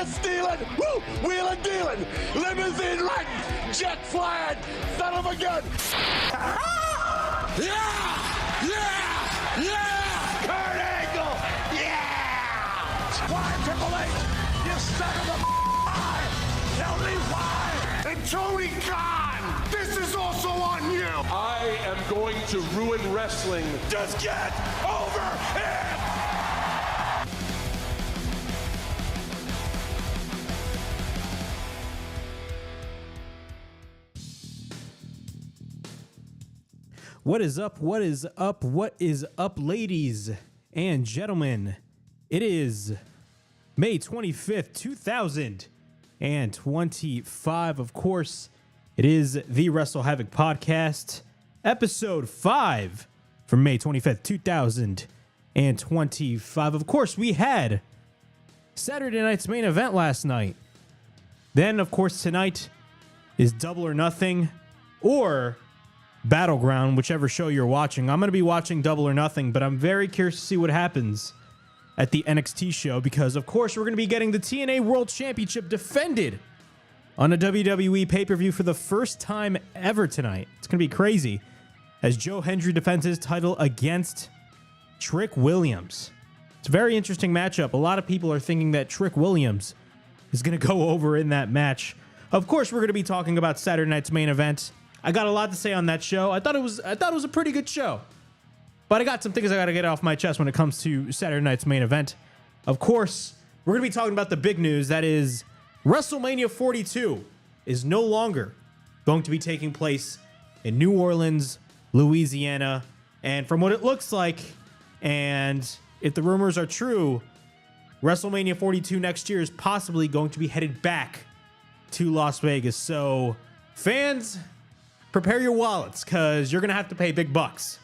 stealing, woo, wheeling, dealing, limousine riding, jet flying, son of a gun. Yeah! Yeah! Yeah! Kurt Angle! Yeah! Why, Triple H? You son of a why? Tell me why! And Tony Khan! This is also on you! I am going to ruin wrestling. Just get over it! What is up? What is up? What is up, ladies and gentlemen? It is May 25th, 2025. Of course, it is the WrestleHavoc Podcast, episode 5 from May 25th, 2025. Of course, we had Saturday night's main event last night. Then, of course, tonight is Double or Nothing or Battleground, whichever show you're watching. I'm going to be watching Double or Nothing, but I'm very curious to see what happens at the NXT show because, of course, we're going to be getting the TNA World Championship defended on a WWE pay-per-view for the first time ever tonight. It's going to be crazy as Joe Hendry defends his title against Trick Williams. It's a very interesting matchup. A lot of people are thinking that Trick Williams is going to go over in that match. Of course, we're going to be talking about Saturday night's main event. I got a lot to say on that show. I thought it was a pretty good show. But I got some things I got to get off my chest when it comes to Saturday night's main event. Of course, we're going to be talking about the big news. That is, WrestleMania 42 is no longer going to be taking place in New Orleans, Louisiana. And from what it looks like, and if the rumors are true, WrestleMania 42 next year is possibly going to be headed back to Las Vegas. So, fans, prepare your wallets because you're going to have to pay big bucks.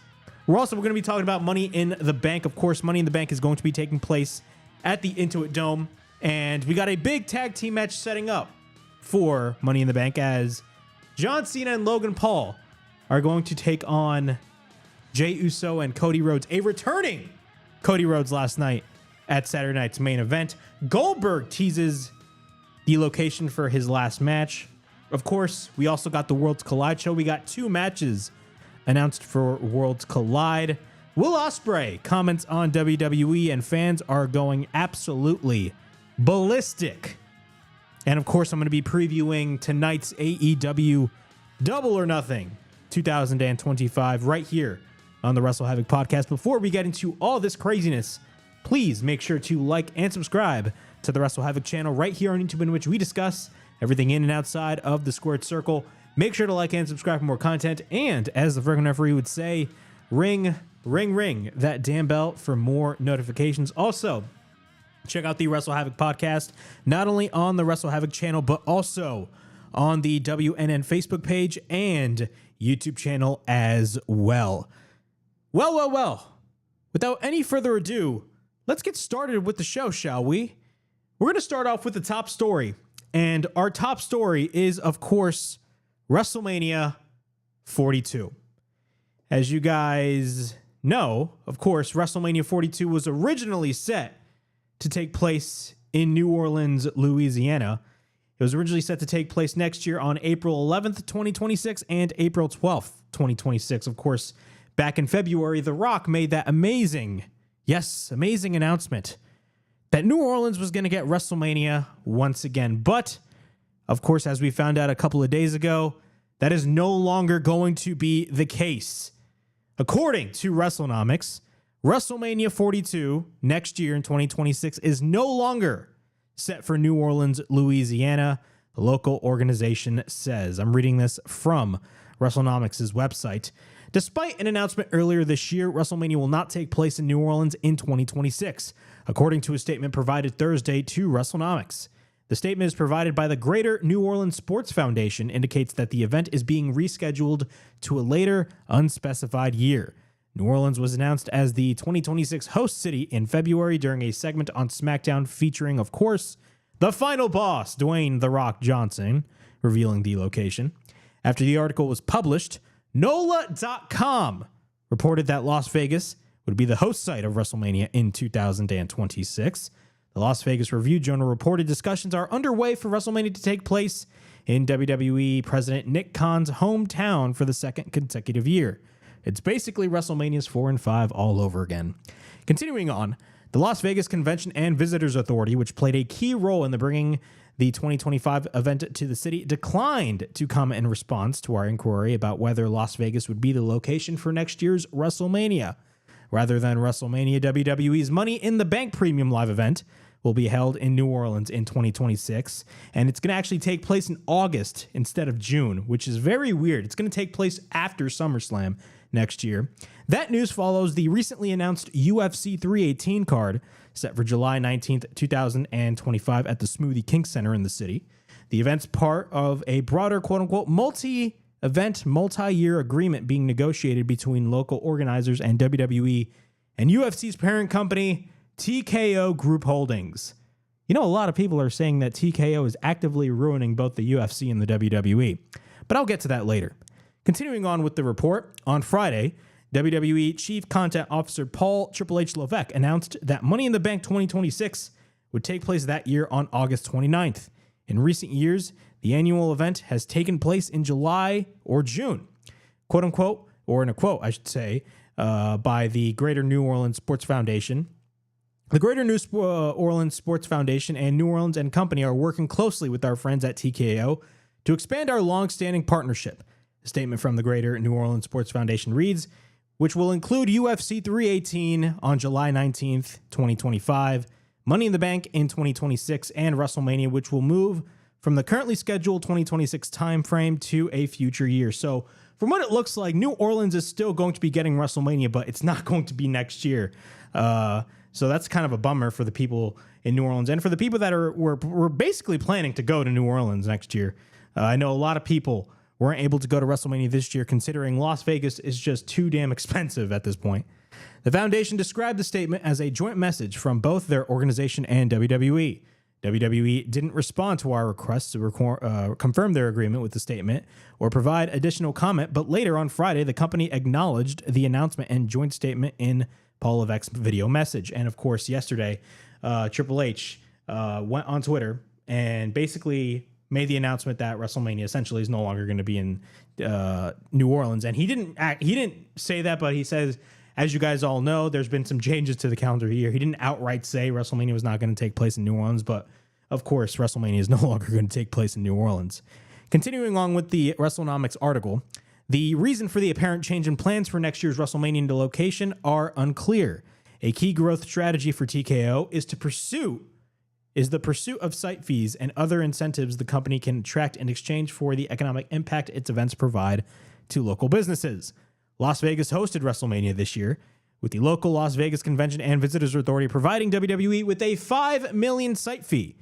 We're going to be talking about Money in the Bank. Of course, Money in the Bank is going to be taking place at the Intuit Dome. And we got a big tag team match setting up for Money in the Bank as John Cena and Logan Paul are going to take on Jey Uso and Cody Rhodes, a returning Cody Rhodes last night at Saturday night's main event. Goldberg teases the location for his last match. Of course, we also got the Worlds Collide show. We got 2 matches announced for Worlds Collide. Will Ospreay comments on WWE, and fans are going absolutely ballistic. And of course, I'm going to be previewing tonight's AEW Double or Nothing 2025 right here on the WrestleHavoc Podcast. Before we get into all this craziness, please make sure to like and subscribe to the WrestleHavoc channel right here on YouTube, in which we discuss everything in and outside of the squared circle. Make sure to like and subscribe for more content. And as the friggin' referee would say, ring, ring, ring that damn bell for more notifications. Also, check out the WrestleHavoc Podcast, not only on the WrestleHavoc channel, but also on the WNN Facebook page and YouTube channel as well. Well. Without any further ado, let's get started with the show, shall we? We're going to start off with the top story. And our top story is, of course, WrestleMania 42. As you guys know, of course, WrestleMania 42 was originally set to take place in New Orleans, Louisiana. It was originally set to take place next year on April 11th, 2026 and April 12th, 2026. Of course, back in February, The Rock made that amazing announcement that New Orleans was going to get WrestleMania once again. But, of course, as we found out a couple of days ago, that is no longer going to be the case. According to WrestleNomics, WrestleMania 42 next year in 2026 is no longer set for New Orleans, Louisiana, the local organization says. I'm reading this from WrestleNomics' website. Despite an announcement earlier this year, WrestleMania will not take place in New Orleans in 2026, according to a statement provided Thursday to WrestleNomics. The statement is provided by the Greater New Orleans Sports Foundation, indicates that the event is being rescheduled to a later, unspecified year. New Orleans was announced as the 2026 host city in February during a segment on SmackDown featuring, of course, the final boss, Dwayne "The Rock" Johnson, revealing the location. After the article was published, NOLA.com reported that Las Vegas would be the host site of WrestleMania in 2026. The Las Vegas Review-Journal reported discussions are underway for WrestleMania to take place in WWE President Nick Khan's hometown for the second consecutive year. It's basically WrestleMania's 4 and 5 all over again. Continuing on, the Las Vegas Convention and Visitors Authority, which played a key role in the bringing the 2025 event to the city, declined to comment in response to our inquiry about whether Las Vegas would be the location for next year's WrestleMania. Rather than WrestleMania, WWE's Money in the Bank Premium Live event will be held in New Orleans in 2026, and it's going to actually take place in August instead of June, which is very weird. It's going to take place after SummerSlam next year. That news follows the recently announced UFC 318 card set for July 19th, 2025 at the Smoothie King Center in the city. The event's part of a broader quote-unquote multi-event, multi-year agreement being negotiated between local organizers and WWE and UFC's parent company, TKO Group Holdings. You know, a lot of people are saying that TKO is actively ruining both the UFC and the WWE, but I'll get to that later. Continuing on with the report, on Friday, WWE Chief Content Officer Paul Triple H Levesque announced that Money in the Bank 2026 would take place that year on August 29th. In recent years, the annual event has taken place in July or June, quote unquote, or in a quote, I should say, by the Greater New Orleans Sports Foundation. The Greater New Orleans Sports Foundation and New Orleans and Company are working closely with our friends at TKO to expand our long-standing partnership. A statement from the Greater New Orleans Sports Foundation reads, which will include UFC 318 on July 19th, 2025, Money in the Bank in 2026, and WrestleMania, which will move from the currently scheduled 2026 timeframe to a future year. So from what it looks like, New Orleans is still going to be getting WrestleMania, but it's not going to be next year. So that's kind of a bummer for the people in New Orleans and for the people that were basically planning to go to New Orleans next year. I know a lot of people weren't able to go to WrestleMania this year, considering Las Vegas is just too damn expensive at this point. The foundation described the statement as a joint message from both their organization and WWE. WWE didn't respond to our request to confirm their agreement with the statement or provide additional comment, but later on Friday, the company acknowledged the announcement and joint statement in Paul Levesque's video message. And of course, yesterday, Triple H went on Twitter and basically made the announcement that WrestleMania essentially is no longer going to be in New Orleans. And he didn't say that, but he says, as you guys all know, there's been some changes to the calendar year. He didn't outright say WrestleMania was not going to take place in New Orleans, but of course, WrestleMania is no longer going to take place in New Orleans. Continuing on with the WrestleNomics article, the reason for the apparent change in plans for next year's WrestleMania into location are unclear. A key growth strategy for TKO is the pursuit of site fees and other incentives the company can attract in exchange for the economic impact its events provide to local businesses. Las Vegas hosted WrestleMania this year, with the local Las Vegas Convention and Visitors Authority providing WWE with a $5 million site fee.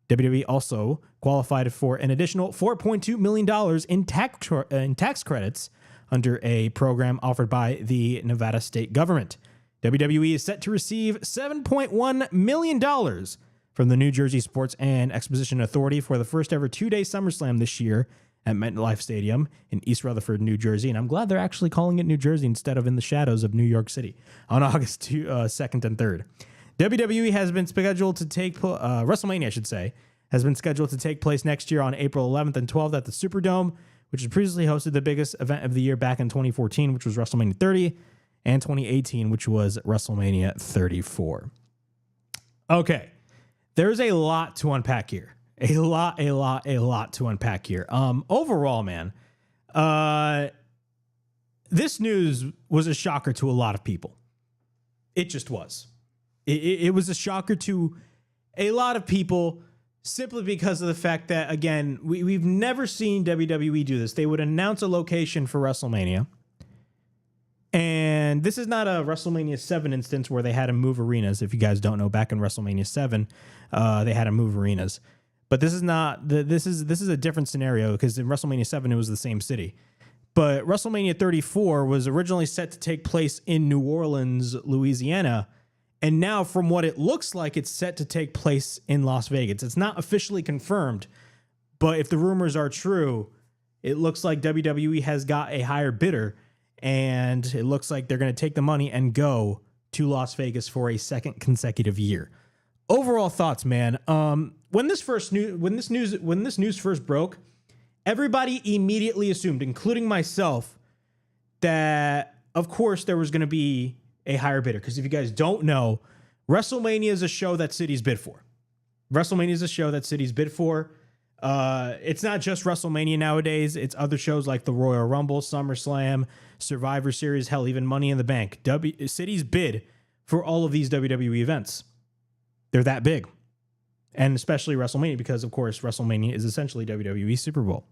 WWE also qualified for an additional $4.2 million in tax credits under a program offered by the Nevada state government. WWE is set to receive $7.1 million from the New Jersey Sports and Exposition Authority for the first ever two-day SummerSlam this year at MetLife Stadium in East Rutherford, New Jersey. And I'm glad they're actually calling it New Jersey instead of in the shadows of New York City on August 2nd and 3rd. WWE has been scheduled to take WrestleMania, I should say, has been scheduled to take place next year on April 11th and 12th at the Superdome, which has previously hosted the biggest event of the year back in 2014, which was WrestleMania 30, and 2018, which was WrestleMania 34. Okay, there's a lot to unpack here. A lot to unpack here. Overall, man, this news was a shocker to a lot of people. It just was. It was a shocker to a lot of people simply because of the fact that, again, we've never seen WWE do this. They would announce a location for WrestleMania. And this is not a WrestleMania 7 instance where they had to move arenas. If you guys don't know, back in WrestleMania 7, they had to move arenas. But this is not. This is a different scenario because in WrestleMania 7, it was the same city. But WrestleMania 34 was originally set to take place in New Orleans, Louisiana. And now, from what it looks like, it's set to take place in Las Vegas. It's not officially confirmed, but if the rumors are true, it looks like WWE has got a higher bidder, and it looks like they're going to take the money and go to Las Vegas for a second consecutive year. overall thoughts, man. When this news first broke, everybody immediately assumed, including myself, that of course there was going to be a higher bidder. Because if you guys don't know, WrestleMania is a show that cities bid for. It's not just WrestleMania nowadays. It's other shows like the Royal Rumble, SummerSlam, Survivor Series, hell, even Money in the Bank. Cities bid for all of these WWE events. They're that big. And especially WrestleMania, because, of course, WrestleMania is essentially WWE Super Bowl.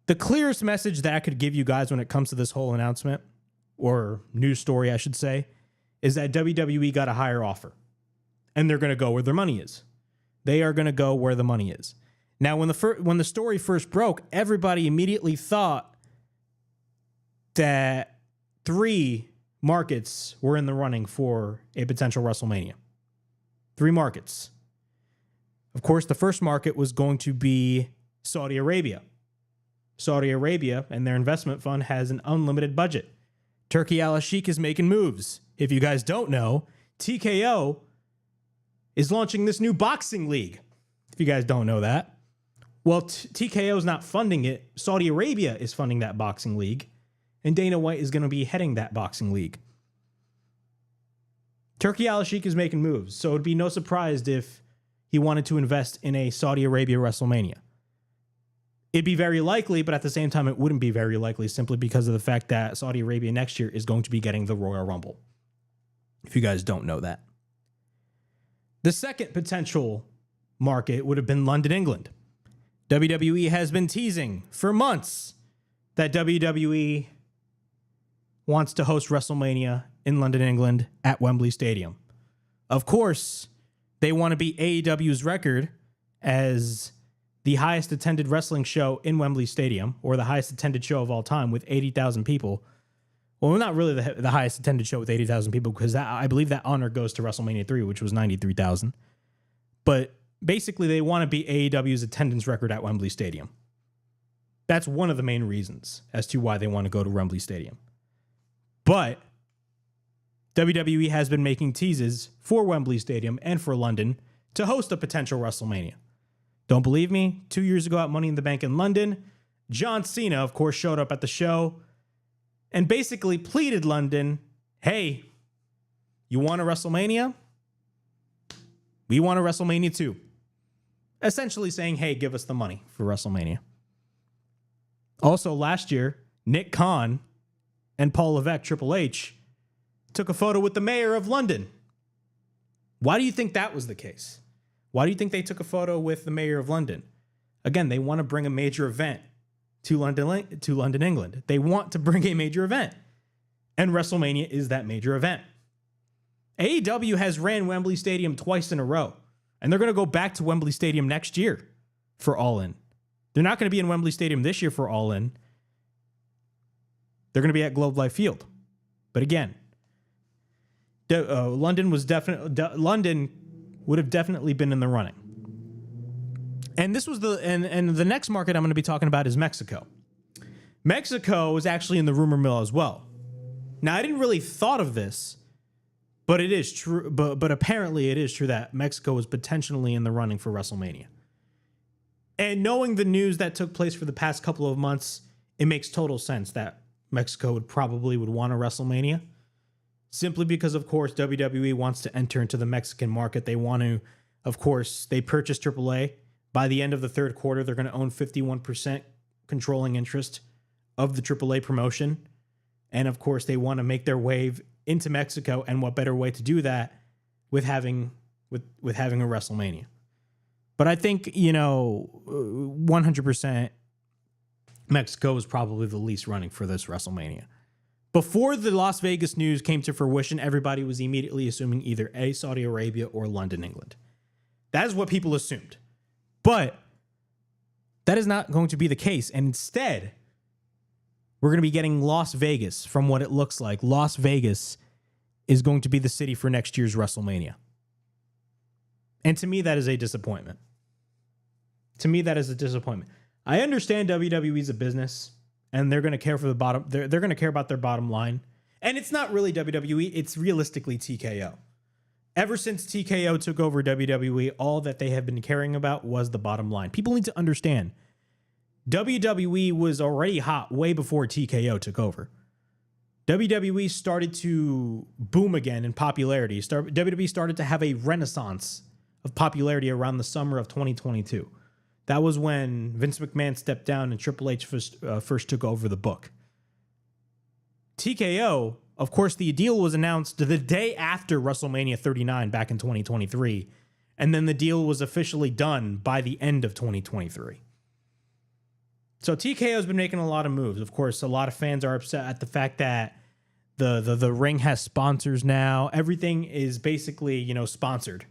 The clearest message that I could give you guys when it comes to this whole announcement, or news story, I should say, is that WWE got a higher offer. And they're going to go where their money is. They are going to go where the money is. Now, when the story first broke, everybody immediately thought that 3 markets were in the running for a potential WrestleMania. 3 markets. Of course, the first market was going to be Saudi Arabia. Saudi Arabia and their investment fund has an unlimited budget. Turkey Al-Sheikh is making moves. If you guys don't know, TKO is launching this new boxing league. If you guys don't know that. Well, TKO is not funding it. Saudi Arabia is funding that boxing league. And Dana White is going to be heading that boxing league. Turkey Al-Sheikh is making moves. So it'd be no surprise if he wanted to invest in a Saudi Arabia WrestleMania. It'd be very likely, but at the same time, it wouldn't be very likely simply because of the fact that Saudi Arabia next year is going to be getting the Royal Rumble. If you guys don't know that. The second potential market would have been London, England. WWE has been teasing for months that WWE wants to host WrestleMania in London, England at Wembley Stadium. Of course, they want to beat AEW's record as the highest attended wrestling show in Wembley Stadium, or the highest attended show of all time with 80,000 people. Well, not really the highest attended show with 80,000 people, because I believe that honor goes to WrestleMania 3, which was 93,000. But basically, they want to beat AEW's attendance record at Wembley Stadium. That's one of the main reasons as to why they want to go to Wembley Stadium. But WWE has been making teases for Wembley Stadium and for London to host a potential WrestleMania. Don't believe me? 2 years ago at Money in the Bank in London, John Cena, of course, showed up at the show and basically pleaded London, hey, you want a WrestleMania? We want a WrestleMania too. Essentially saying, hey, give us the money for WrestleMania. Also, last year, Nick Khan and Paul Levesque, Triple H, took a photo with the mayor of London. Why do you think that was the case? Why do you think they took a photo with the mayor of London? Again, they want to bring a major event to London, England. They want to bring a major event. And WrestleMania is that major event. AEW has ran Wembley Stadium twice in a row. And they're going to go back to Wembley Stadium next year for All In. They're not going to be in Wembley Stadium this year for All In. They're going to be at Globe Life Field. But again, London would have definitely been in the running. And this was the next market I'm going to be talking about is Mexico. Mexico is actually in the rumor mill as well. Now, I didn't really thought of this, but it is true. But apparently it is true that Mexico was potentially in the running for WrestleMania. And knowing the news that took place for the past couple of months, it makes total sense that Mexico would want a WrestleMania. Simply because, of course, WWE wants to enter into the Mexican market. They want to, of course, they purchased AAA. By the end of the third quarter, they're going to own 51% controlling interest of the AAA promotion. And, of course, they want to make their wave into Mexico. And what better way to do that with having a WrestleMania? But I think, 100% Mexico is probably the least running for this WrestleMania. Before the Las Vegas news came to fruition, everybody was immediately assuming either A, Saudi Arabia, or London, England. That is what people assumed. But that is not going to be the case. And instead, we're going to be getting Las Vegas. From what it looks like, Las Vegas is going to be the city for next year's WrestleMania. And to me, that is a disappointment. I understand WWE is a business, and they're going to care for the bottom. They're going to care about their bottom line. And it's not really WWE. It's realistically TKO. Ever since TKO took over WWE, all that they have been caring about was the bottom line. People need to understand, WWE was already hot way before TKO took over. WWE started to boom again in popularity. WWE started to have a renaissance of popularity around the summer of 2022. That was when Vince McMahon stepped down and Triple H first took over the book. TKO, of course, the deal was announced the day after WrestleMania 39 back in 2023, and then the deal was officially done by the end of 2023. So TKO has been making a lot of moves. Of course, a lot of fans are upset at the fact that the ring has sponsors now. Everything is basically, sponsored.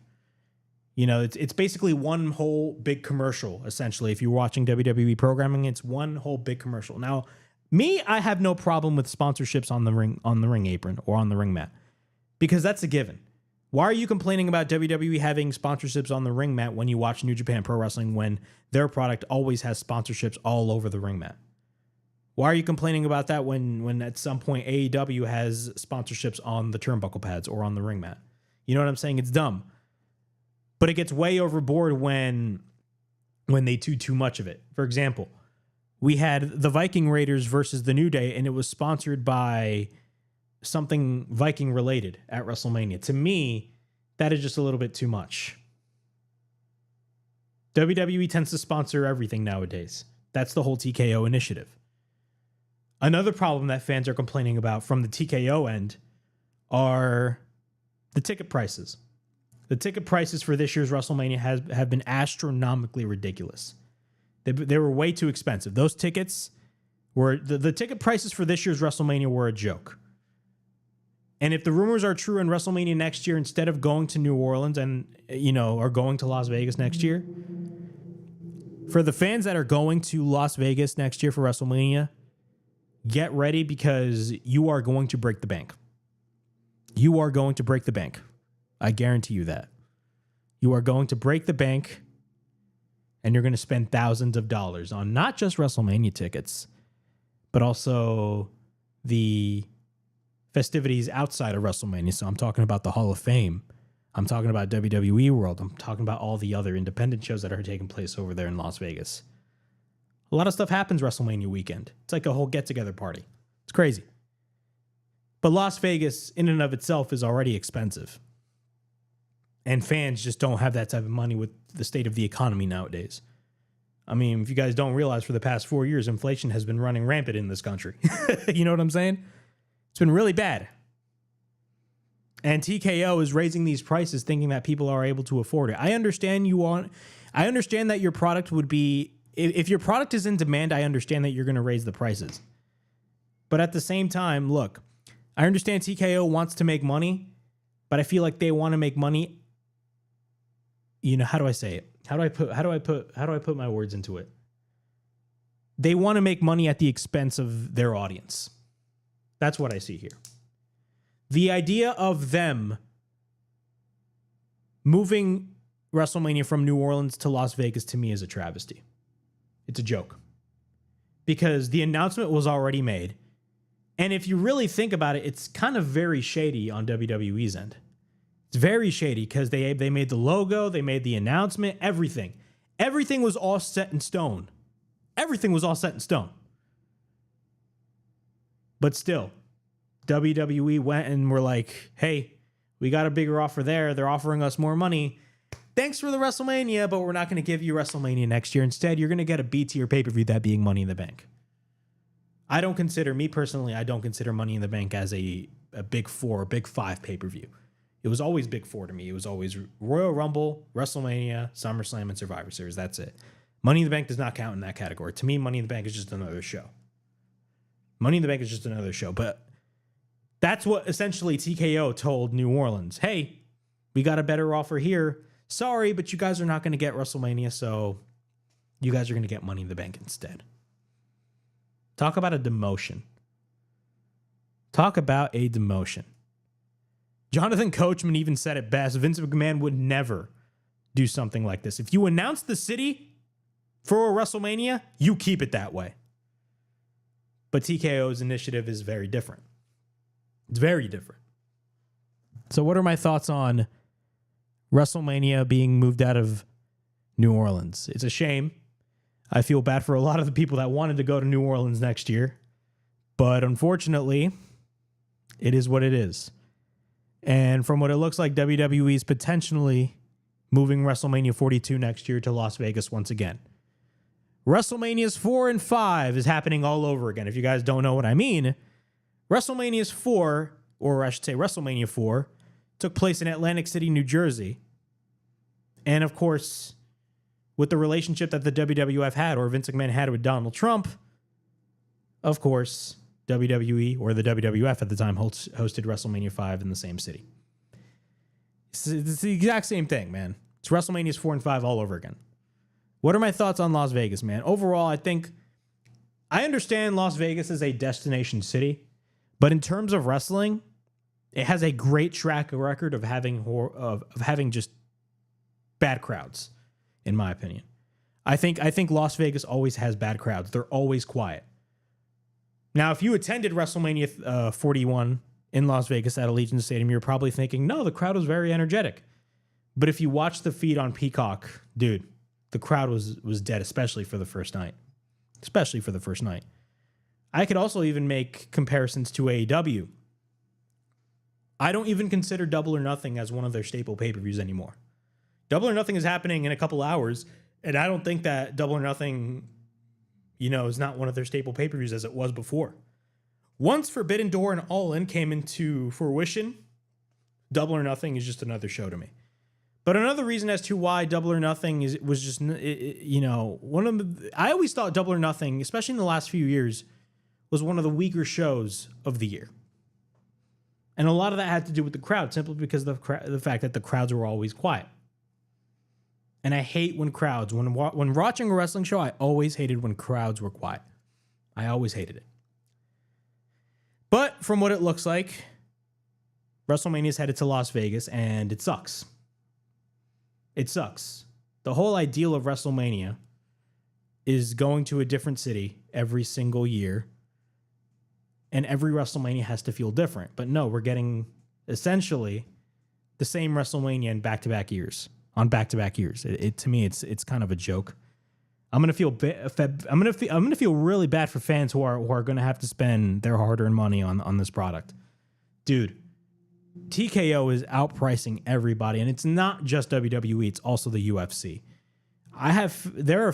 It's basically one whole big commercial, essentially. If you're watching WWE programming, it's one whole big commercial. Now, I have no problem with sponsorships on the ring apron or on the ring mat, because that's a given. Why are you complaining about WWE having sponsorships on the ring mat when you watch New Japan Pro Wrestling when their product always has sponsorships all over the ring mat? Why are you complaining about that when at some point AEW has sponsorships on the turnbuckle pads or on the ring mat? You know what I'm saying? It's dumb. But it gets way overboard when they do too much of it. For example, we had the Viking Raiders versus the New Day, and it was sponsored by something Viking related at WrestleMania. To me, that is just a little bit too much. WWE tends to sponsor everything nowadays. That's the whole TKO initiative. Another problem that fans are complaining about from the TKO end are the ticket prices. The ticket prices for this year's WrestleMania have been astronomically ridiculous. They were way too expensive. Those tickets were the ticket prices for this year's WrestleMania were a joke. And if the rumors are true, in WrestleMania next year, instead of going to New Orleans or going to Las Vegas next year, for the fans that are going to Las Vegas next year for WrestleMania, get ready, because you are going to break the bank. You are going to break the bank. I guarantee you that. You are going to break the bank, and you're going to spend thousands of dollars on not just WrestleMania tickets, but also the festivities outside of WrestleMania. So I'm talking about the Hall of Fame. I'm talking about WWE World. I'm talking about all the other independent shows that are taking place over there in Las Vegas. A lot of stuff happens WrestleMania weekend. It's like a whole get-together party. It's crazy. But Las Vegas, in and of itself, is already expensive. And fans just don't have that type of money with the state of the economy nowadays. I mean, if you guys don't realize, for the past 4 years, inflation has been running rampant in this country. You know what I'm saying? It's been really bad. And TKO is raising these prices thinking that people are able to afford it. I understand that your product would be, if your product is in demand, I understand that you're going to raise the prices. But at the same time, look, I understand TKO wants to make money, but I feel like they want to make money. How do I say it? How do I put my words into it? They want to make money at the expense of their audience. That's what I see here. The idea of them moving WrestleMania from New Orleans to Las Vegas, to me, is a travesty. It's a joke. Because the announcement was already made. And if you really think about it, it's kind of very shady on WWE's end. It's very shady because they made the logo, they made the announcement, everything. Everything was all set in stone. Everything was all set in stone. But still, WWE went and were like, hey, we got a bigger offer there. They're offering us more money. Thanks for the WrestleMania, but we're not going to give you WrestleMania next year. Instead, you're going to get a B-tier pay-per-view, that being Money in the Bank. I don't consider Money in the Bank as a big four, big five pay-per-view. It was always big four to me. It was always Royal Rumble, WrestleMania, SummerSlam, and Survivor Series. That's it. Money in the Bank does not count in that category. To me, Money in the Bank is just another show. Money in the Bank is just another show. But that's what essentially TKO told New Orleans. Hey, we got a better offer here. Sorry, but you guys are not going to get WrestleMania, so you guys are going to get Money in the Bank instead. Talk about a demotion. Talk about a demotion. Jonathan Coachman even said it best. Vince McMahon would never do something like this. If you announce the city for a WrestleMania, you keep it that way. But TKO's initiative is very different. It's very different. So what are my thoughts on WrestleMania being moved out of New Orleans. It's a shame. I feel bad for a lot of the people that wanted to go to New Orleans next year. But unfortunately, it is what it is. And from what it looks like, WWE is potentially moving WrestleMania 42 next year to Las Vegas once again. WrestleManias 4 and 5 is happening all over again. If you guys don't know what I mean, WrestleManias 4, or I should say WrestleMania 4, took place in Atlantic City, New Jersey. And of course, with the relationship that the WWF had, or Vince McMahon had with Donald Trump, of course, WWE, or the WWF at the time, hosted WrestleMania 5 in the same city. It's the exact same thing, man. It's WrestleManias 4 and 5 all over again. What are my thoughts on Las Vegas, man? Overall, I understand Las Vegas is a destination city, but in terms of wrestling, it has a great track record of having just bad crowds, in my opinion. I think Las Vegas always has bad crowds. They're always quiet. Now, if you attended WrestleMania 41 in Las Vegas at Allegiant Stadium, you're probably thinking, no, the crowd was very energetic. But if you watch the feed on Peacock, dude, the crowd was dead, especially for the first night. I could also even make comparisons to AEW. I don't even consider Double or Nothing as one of their staple pay-per-views anymore. Double or Nothing is happening in a couple hours, and I don't think that Double or Nothing, is not one of their staple pay-per-views as it was before. Once Forbidden Door and All In came into fruition, Double or Nothing is just another show to me. But another reason as to why Double or Nothing was just, I always thought Double or Nothing, especially in the last few years, was one of the weaker shows of the year. And a lot of that had to do with the crowd, simply because of the fact that the crowds were always quiet. And I hate when crowds, when watching a wrestling show, I always hated when crowds were quiet. I always hated it. But from what it looks like, WrestleMania is headed to Las Vegas, and it sucks. It sucks. The whole ideal of WrestleMania is going to a different city every single year, and every WrestleMania has to feel different. But no, we're getting essentially the same WrestleMania in back-to-back years. To me, it's kind of a joke. I'm gonna feel really bad for fans who are gonna have to spend their hard-earned money on this product, dude. TKO is outpricing everybody, and it's not just WWE; it's also the UFC. I have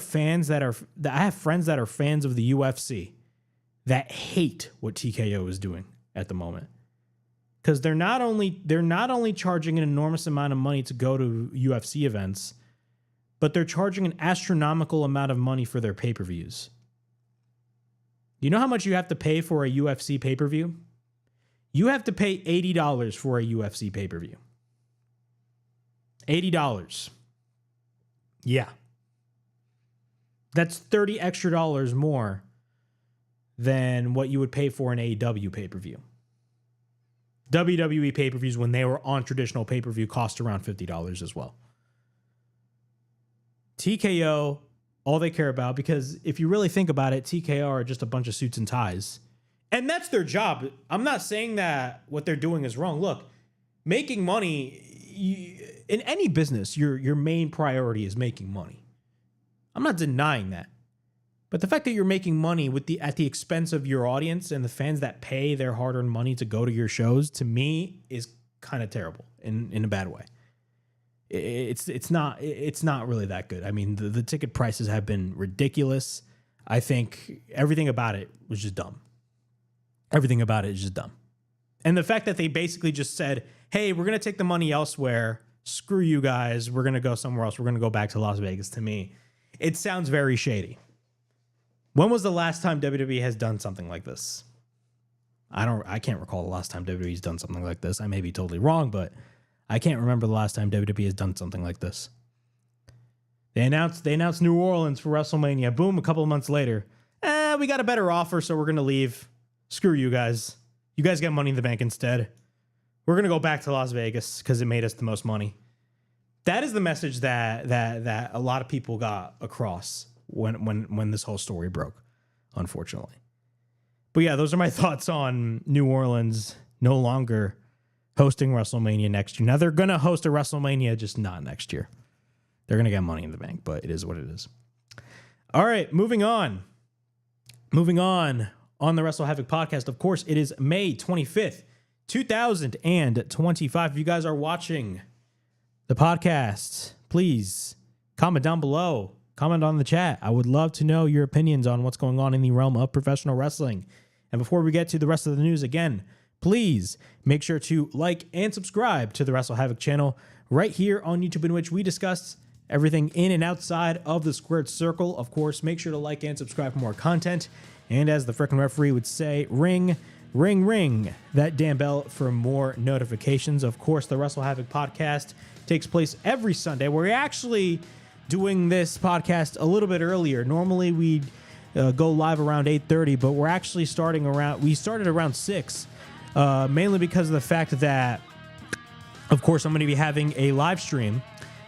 friends that are fans of the UFC that hate what TKO is doing at the moment, because they're not only charging an enormous amount of money to go to UFC events, but they're charging an astronomical amount of money for their pay-per-views. You know how much you have to pay for a UFC pay-per-view? You have to pay $80 for a UFC pay-per-view. $80. Yeah. That's $30 extra more than what you would pay for an AEW pay-per-view. WWE pay-per-views, when they were on traditional pay-per-view, cost around $50 as well. TKO, all they care about, because if you really think about it, TKO are just a bunch of suits and ties. And that's their job. I'm not saying that what they're doing is wrong. Look, making money, in any business, your main priority is making money. I'm not denying that. But the fact that you're making money at the expense of your audience and the fans that pay their hard-earned money to go to your shows, to me, is kind of terrible in a bad way. It's not really that good. I mean, the ticket prices have been ridiculous. I think everything about it was just dumb. Everything about it is just dumb. And the fact that they basically just said, hey, we're going to take the money elsewhere. Screw you guys. We're going to go somewhere else. We're going to go back to Las Vegas. To me, it sounds very shady. When was the last time WWE has done something like this? I can't recall the last time WWE's done something like this. I may be totally wrong, but I can't remember the last time WWE has done something like this. They announced New Orleans for WrestleMania. Boom, a couple of months later. We got a better offer, so we're going to leave. Screw you guys. You guys get Money in the Bank instead. We're going to go back to Las Vegas because it made us the most money. That is the message that a lot of people got across when this whole story broke, unfortunately. But yeah, those are my thoughts on New Orleans no longer hosting WrestleMania next year. Now, they're going to host a WrestleMania, just not next year. They're going to get Money in the Bank, but it is what it is. All right, moving on. Moving on the WrestleHavoc podcast. Of course, it is May 25th, 2025. If you guys are watching the podcast, please comment down below. Comment on the chat. I would love to know your opinions on what's going on in the realm of professional wrestling. And before we get to the rest of the news, again, please make sure to like and subscribe to the WrestleHavoc channel right here on YouTube, in which we discuss everything in and outside of the squared circle. Of course, make sure to like and subscribe for more content. And as the frickin' referee would say, ring, ring, ring that damn bell for more notifications. Of course, the WrestleHavoc podcast takes place every Sunday. We're actually doing this podcast a little bit earlier. Normally, we'd go live around 8:30, but we're actually started around 6, mainly because of the fact that, of course, I'm going to be having a live stream.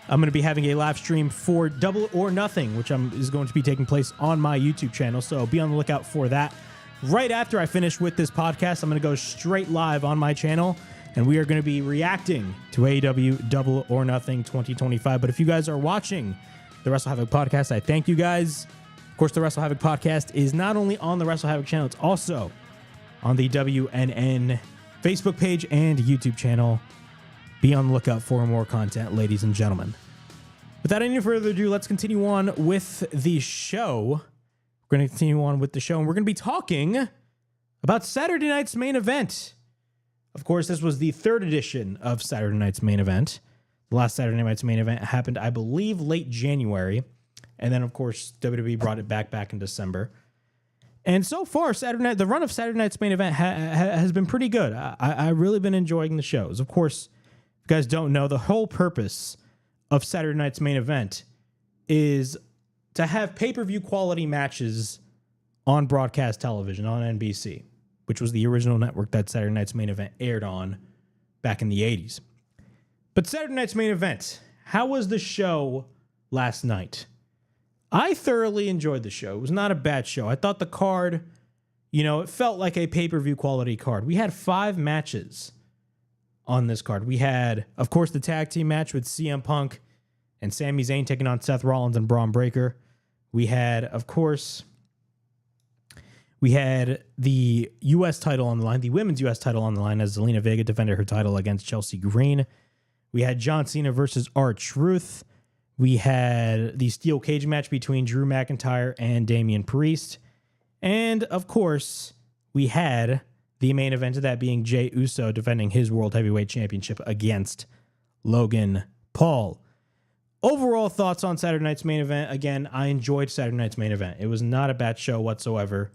I'm going to be having a live stream for Double or Nothing, which is going to be taking place on my YouTube channel. So be on the lookout for that. Right after I finish with this podcast, I'm going to go straight live on my channel, and we are going to be reacting to AEW Double or Nothing 2025. But if you guys are watching the WrestleHavoc podcast, I thank you guys. Of course, the WrestleHavoc podcast is not only on the WrestleHavoc channel, it's also on the WNN Facebook page and YouTube channel. Be on the lookout for more content, ladies and gentlemen. Without any further ado, let's continue on with the show. We're going to continue on with the show, and we're going to be talking about Saturday night's main event. Of course, this was the third edition of Saturday night's main event. The last Saturday night's main event happened, I believe, late January. And then, of course, WWE brought it back in December. And so far, the run of Saturday night's main event has been pretty good. I've really been enjoying the shows. Of course, if you guys don't know, the whole purpose of Saturday night's main event is to have pay-per-view quality matches on broadcast television, on NBC, which was the original network that Saturday night's main event aired on back in the 80s. But Saturday night's main event, how was the show last night? I thoroughly enjoyed the show. It was not a bad show. I thought the card, it felt like a pay-per-view quality card. We had 5 matches on this card. We had, of course, the tag team match with CM Punk and Sami Zayn taking on Seth Rollins and Braun Breaker. We had, of course, the U.S. title on the line, the women's U.S. title on the line, as Zelina Vega defended her title against Chelsea Green. We had John Cena versus R-Truth. We had the steel cage match between Drew McIntyre and Damian Priest. And, of course, we had the main event of that being Jey Uso defending his World Heavyweight Championship against Logan Paul. Overall thoughts on Saturday night's main event. Again, I enjoyed Saturday night's main event. It was not a bad show whatsoever.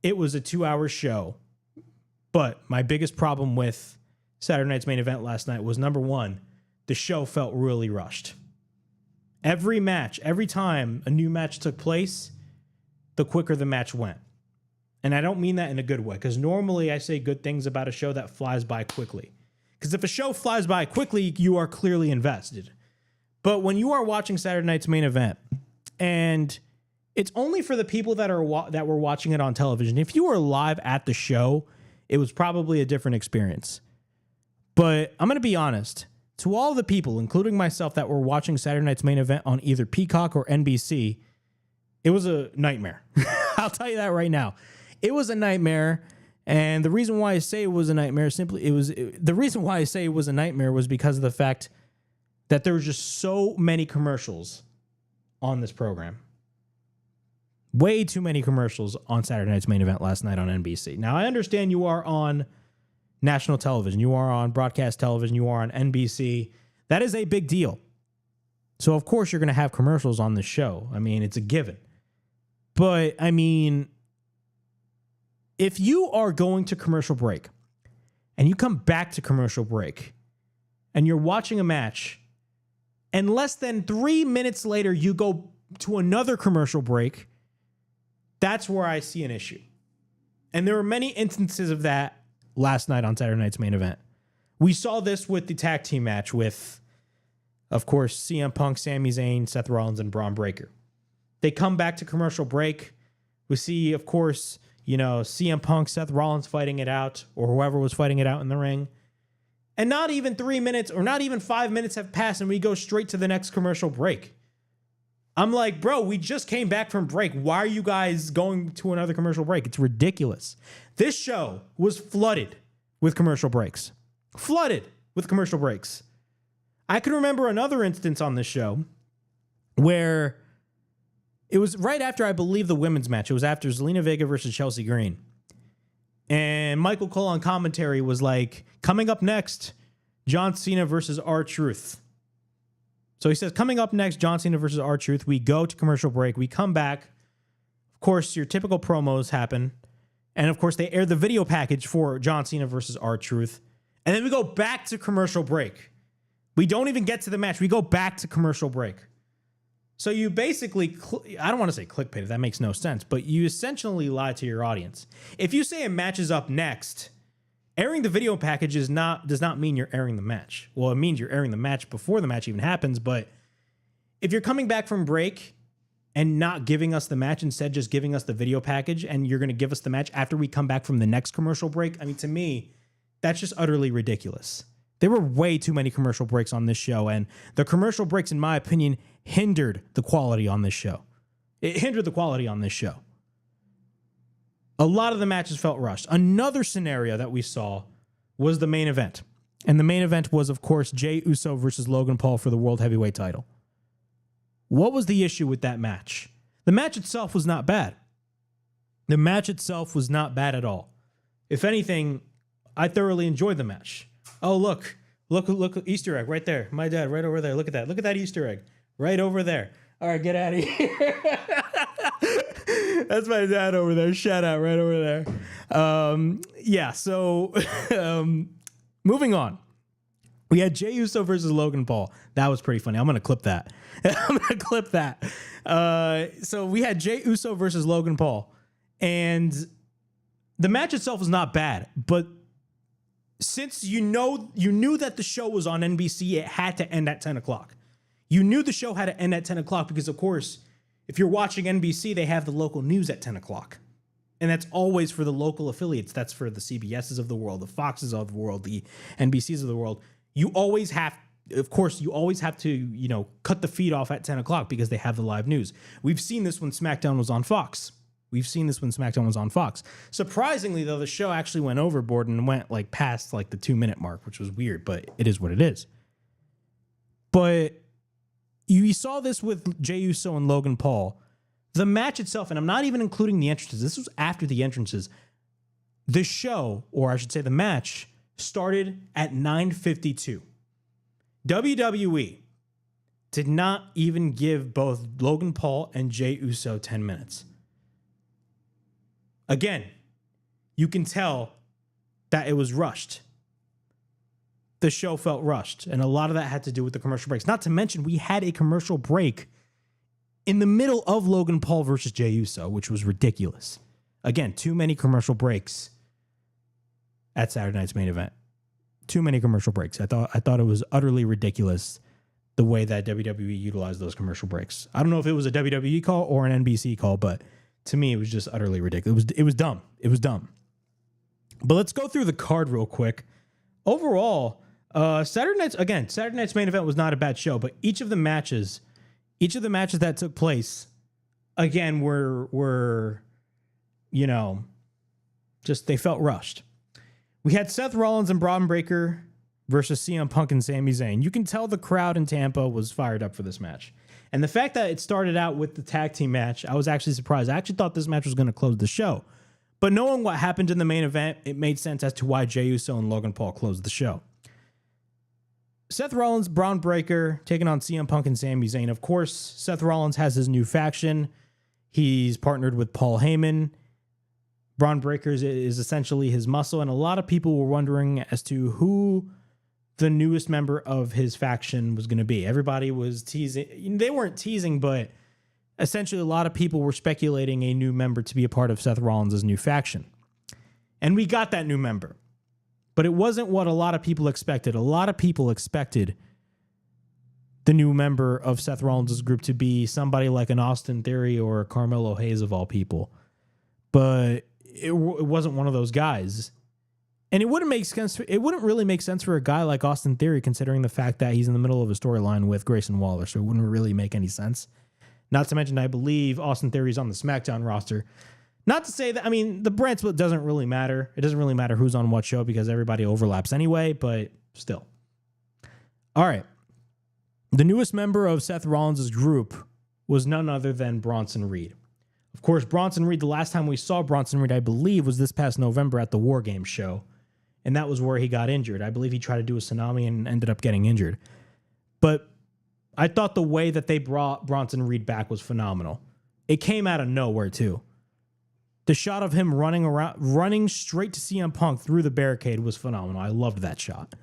It was a 2-hour show. But my biggest problem with Saturday night's main event last night was, number one, the show felt really rushed. Every time a new match took place, the quicker the match went. And I don't mean that in a good way, because normally I say good things about a show that flies by quickly. Because if a show flies by quickly, you are clearly invested. But when you are watching Saturday night's main event, and it's only for the people that were watching it on television. If you were live at the show, it was probably a different experience. But I'm going to be honest. To all the people, including myself, that were watching Saturday night's main event on either Peacock or NBC, it was a nightmare. I'll tell you that right now. It was a nightmare, and the reason why I say it was a nightmare was because of the fact that there was just so many commercials on this program. Way too many commercials on Saturday night's main event last night on NBC. Now, I understand you are on national television, you are on broadcast television, you are on NBC. That is a big deal. So, of course, you're going to have commercials on the show. I mean, it's a given. But, I mean, if you are going to commercial break and you come back to commercial break and you're watching a match and less than 3 minutes later you go to another commercial break, that's where I see an issue. And there were many instances of that last night on Saturday night's main event. We saw this with the tag team match with, of course, CM Punk, Sami Zayn, Seth Rollins, and Braun Breaker. They come back to commercial break. We see, of course, CM Punk, Seth Rollins fighting it out, or whoever was fighting it out in the ring. And not even 3 minutes or not even 5 minutes have passed and we go straight to the next commercial break. I'm like, bro, we just came back from break. Why are you guys going to another commercial break? It's ridiculous. This show was flooded with commercial breaks. Flooded with commercial breaks. I can remember another instance on this show where it was right after, I believe, the women's match. It was after Zelina Vega versus Chelsea Green. And Michael Cole on commentary was like, coming up next, John Cena versus R-Truth. So he says, coming up next, John Cena versus R-Truth. We go to commercial break. We come back. Of course, your typical promos happen. And of course, they air the video package for John Cena versus R-Truth. And then we go back to commercial break. We don't even get to the match. We go back to commercial break. So you basically, I don't want to say clickbait, that makes no sense, but you essentially lie to your audience. If you say a match is up next, airing the video package does not mean you're airing the match. Well, it means you're airing the match before the match even happens, but if you're coming back from break and not giving us the match, instead just giving us the video package, and you're going to give us the match after we come back from the next commercial break, I mean, to me, that's just utterly ridiculous. There were way too many commercial breaks on this show, and the commercial breaks, in my opinion, hindered the quality on this show. It hindered the quality on this show. A lot of the matches felt rushed. Another scenario that we saw was the main event. And the main event was, of course, Jey Uso versus Logan Paul for the World Heavyweight title. What was the issue with that match? The match itself was not bad. The match itself was not bad at all. If anything, I thoroughly enjoyed the match. Oh, look, Easter egg right there. My dad right over there. Look at that Easter egg right over there. All right, get out of here. That's my dad over there. Shout out right over there. Yeah, so moving on. We had Jey Uso versus Logan Paul. That was pretty funny. I'm going to clip that. So we had Jey Uso versus Logan Paul. And the match itself was not bad, but since you knew that the show was on NBC, it had to end at 10 o'clock. You knew the show had to end at 10 o'clock because, of course, if you're watching NBC, they have the local news at 10 o'clock. And that's always for the local affiliates. That's for the CBSs of the world, the Foxes of the world, the NBCs of the world. You always have to, cut the feed off at 10 o'clock because they have the live news. We've seen this when SmackDown was on Fox. Surprisingly, though, the show actually went overboard and went past the 2-minute mark, which was weird, but it is what it is. But you saw this with Jey Uso and Logan Paul. The match itself, and I'm not even including the entrances. This was after the entrances. The show, or I should say the match, started at 9:52. WWE did not even give both Logan Paul and Jey Uso 10 minutes. Again, you can tell that it was rushed. The show felt rushed, and a lot of that had to do with the commercial breaks. Not to mention, we had a commercial break in the middle of Logan Paul versus Jey Uso, which was ridiculous. Again, too many commercial breaks at Saturday night's main event. Too many commercial breaks. I thought it was utterly ridiculous the way that WWE utilized those commercial breaks. I don't know if it was a WWE call or an NBC call, but to me, it was just utterly ridiculous. It was dumb. It was dumb. But let's go through the card real quick. Overall, Saturday night's main event was not a bad show, but each of the matches that took place, again, were just they felt rushed. We had Seth Rollins and Braun Breaker versus CM Punk and Sami Zayn. You can tell the crowd in Tampa was fired up for this match. And the fact that it started out with the tag team match, I was actually surprised. I actually thought this match was going to close the show. But knowing what happened in the main event, it made sense as to why Jey Uso and Logan Paul closed the show. Seth Rollins, Braun Breaker, taking on CM Punk and Sami Zayn. Of course, Seth Rollins has his new faction. He's partnered with Paul Heyman. Braun Breaker is essentially his muscle, and a lot of people were wondering as to who the newest member of his faction was going to be. Everybody was teasing. They weren't teasing, but essentially a lot of people were speculating a new member to be a part of Seth Rollins' new faction. And we got that new member. But it wasn't what a lot of people expected. A lot of people expected the new member of Seth Rollins' group to be somebody like an Austin Theory or a Carmelo Hayes of all people. But it wasn't one of those guys. And it wouldn't make sense. It wouldn't really make sense for a guy like Austin Theory, considering the fact that he's in the middle of a storyline with Grayson Waller. So it wouldn't really make any sense. Not to mention, I believe Austin Theory's on the SmackDown roster. Not to say that, I mean, the brand split doesn't really matter. It doesn't really matter who's on what show because everybody overlaps anyway, but still. All right. The newest member of Seth Rollins' group was none other than Bronson Reed. Of course, Bronson Reed, the last time we saw Bronson Reed, I believe, was this past November at the War Games show. And that was where he got injured. I believe he tried to do a tsunami and ended up getting injured. But I thought the way that they brought Bronson Reed back was phenomenal. It came out of nowhere, too. The shot of him running straight to CM Punk through the barricade was phenomenal. I loved that shot.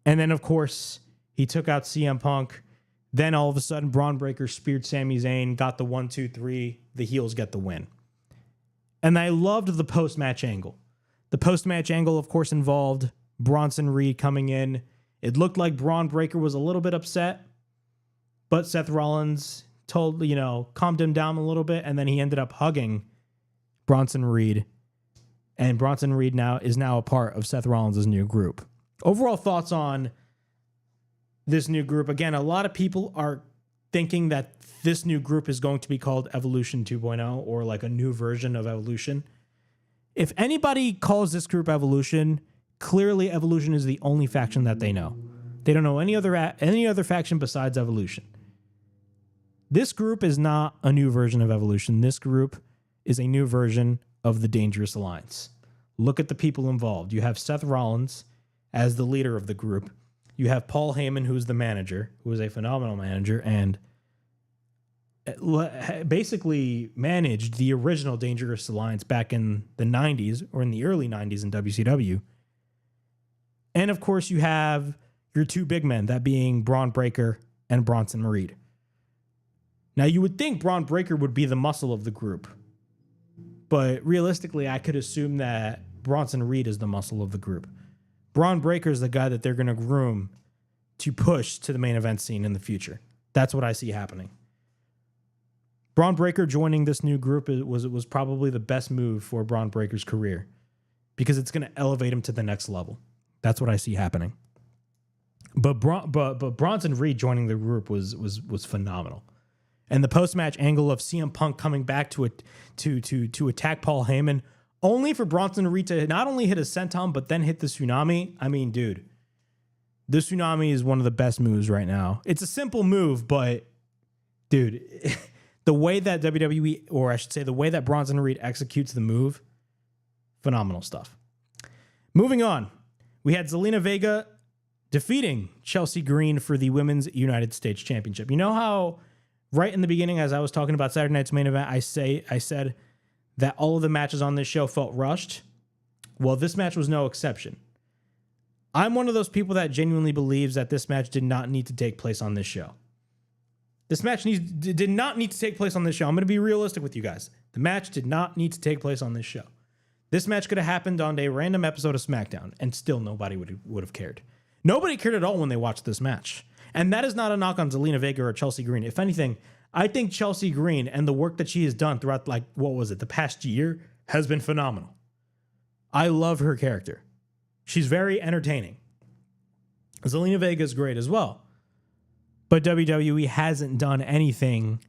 And then, of course, he took out CM Punk. Then all of a sudden, Braun Breaker speared Sami Zayn, got the 1-2-3. The heels get the win. And I loved the post-match angle. The post-match angle, of course, involved Bronson Reed coming in. It looked like Braun Breaker was a little bit upset, but Seth Rollins calmed him down a little bit, and then he ended up hugging Bronson Reed. And Bronson Reed is now a part of Seth Rollins' new group. Overall thoughts on this new group. Again, a lot of people are thinking that this new group is going to be called Evolution 2.0 or like a new version of Evolution. If anybody calls this group Evolution, clearly Evolution is the only faction that they know. They don't know any other faction besides Evolution. This group is not a new version of Evolution. This group is a new version of the Dangerous Alliance. Look at the people involved. You have Seth Rollins as the leader of the group. You have Paul Heyman, who's the manager, who is a phenomenal manager, and basically managed the original Dangerous Alliance back in the 90s or in the early 90s in WCW. And of course, you have your two big men, that being Braun Breaker and Bronson Reed. Now, you would think Braun Breaker would be the muscle of the group, but realistically, I could assume that Bronson Reed is the muscle of the group. Braun Breaker is the guy that they're going to groom to push to the main event scene in the future. That's what I see happening. Braun Breaker joining this new group was probably the best move for Braun Breaker's career because it's going to elevate him to the next level. That's what I see happening. But Bronson Reed joining the group was phenomenal. And the post-match angle of CM Punk coming back to attack Paul Heyman, only for Bronson Reed to not only hit a senton, but then hit the tsunami. I mean, dude, the tsunami is one of the best moves right now. It's a simple move, but, dude, the way that WWE, or I should say the way that Bronson Reed executes the move, phenomenal stuff. Moving on, we had Zelina Vega defeating Chelsea Green for the Women's United States Championship. You know how right in the beginning, as I was talking about Saturday night's main event, I said that all of the matches on this show felt rushed? Well, this match was no exception. I'm one of those people that genuinely believes that this match did not need to take place on this show. This match did not need to take place on this show. I'm going to be realistic with you guys. The match did not need to take place on this show. This match could have happened on a random episode of SmackDown, and still nobody would have cared. Nobody cared at all when they watched this match. And that is not a knock on Zelina Vega or Chelsea Green. If anything, I think Chelsea Green and the work that she has done throughout, the past year has been phenomenal. I love her character. She's very entertaining. Zelina Vega is great as well. But WWE hasn't done anything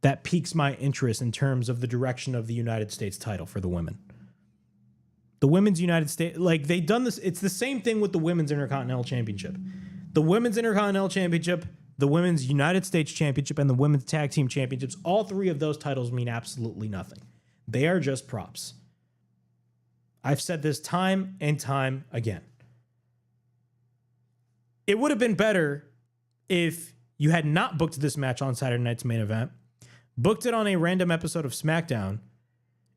that piques my interest in terms of the direction of the United States title for the women. The Women's United States, they've done this. It's the same thing with the Women's Intercontinental Championship. The Women's Intercontinental Championship, the Women's United States Championship, and the Women's Tag Team Championships, all three of those titles mean absolutely nothing. They are just props. I've said this time and time again. It would have been better if you had not booked this match on Saturday night's main event, booked it on a random episode of SmackDown,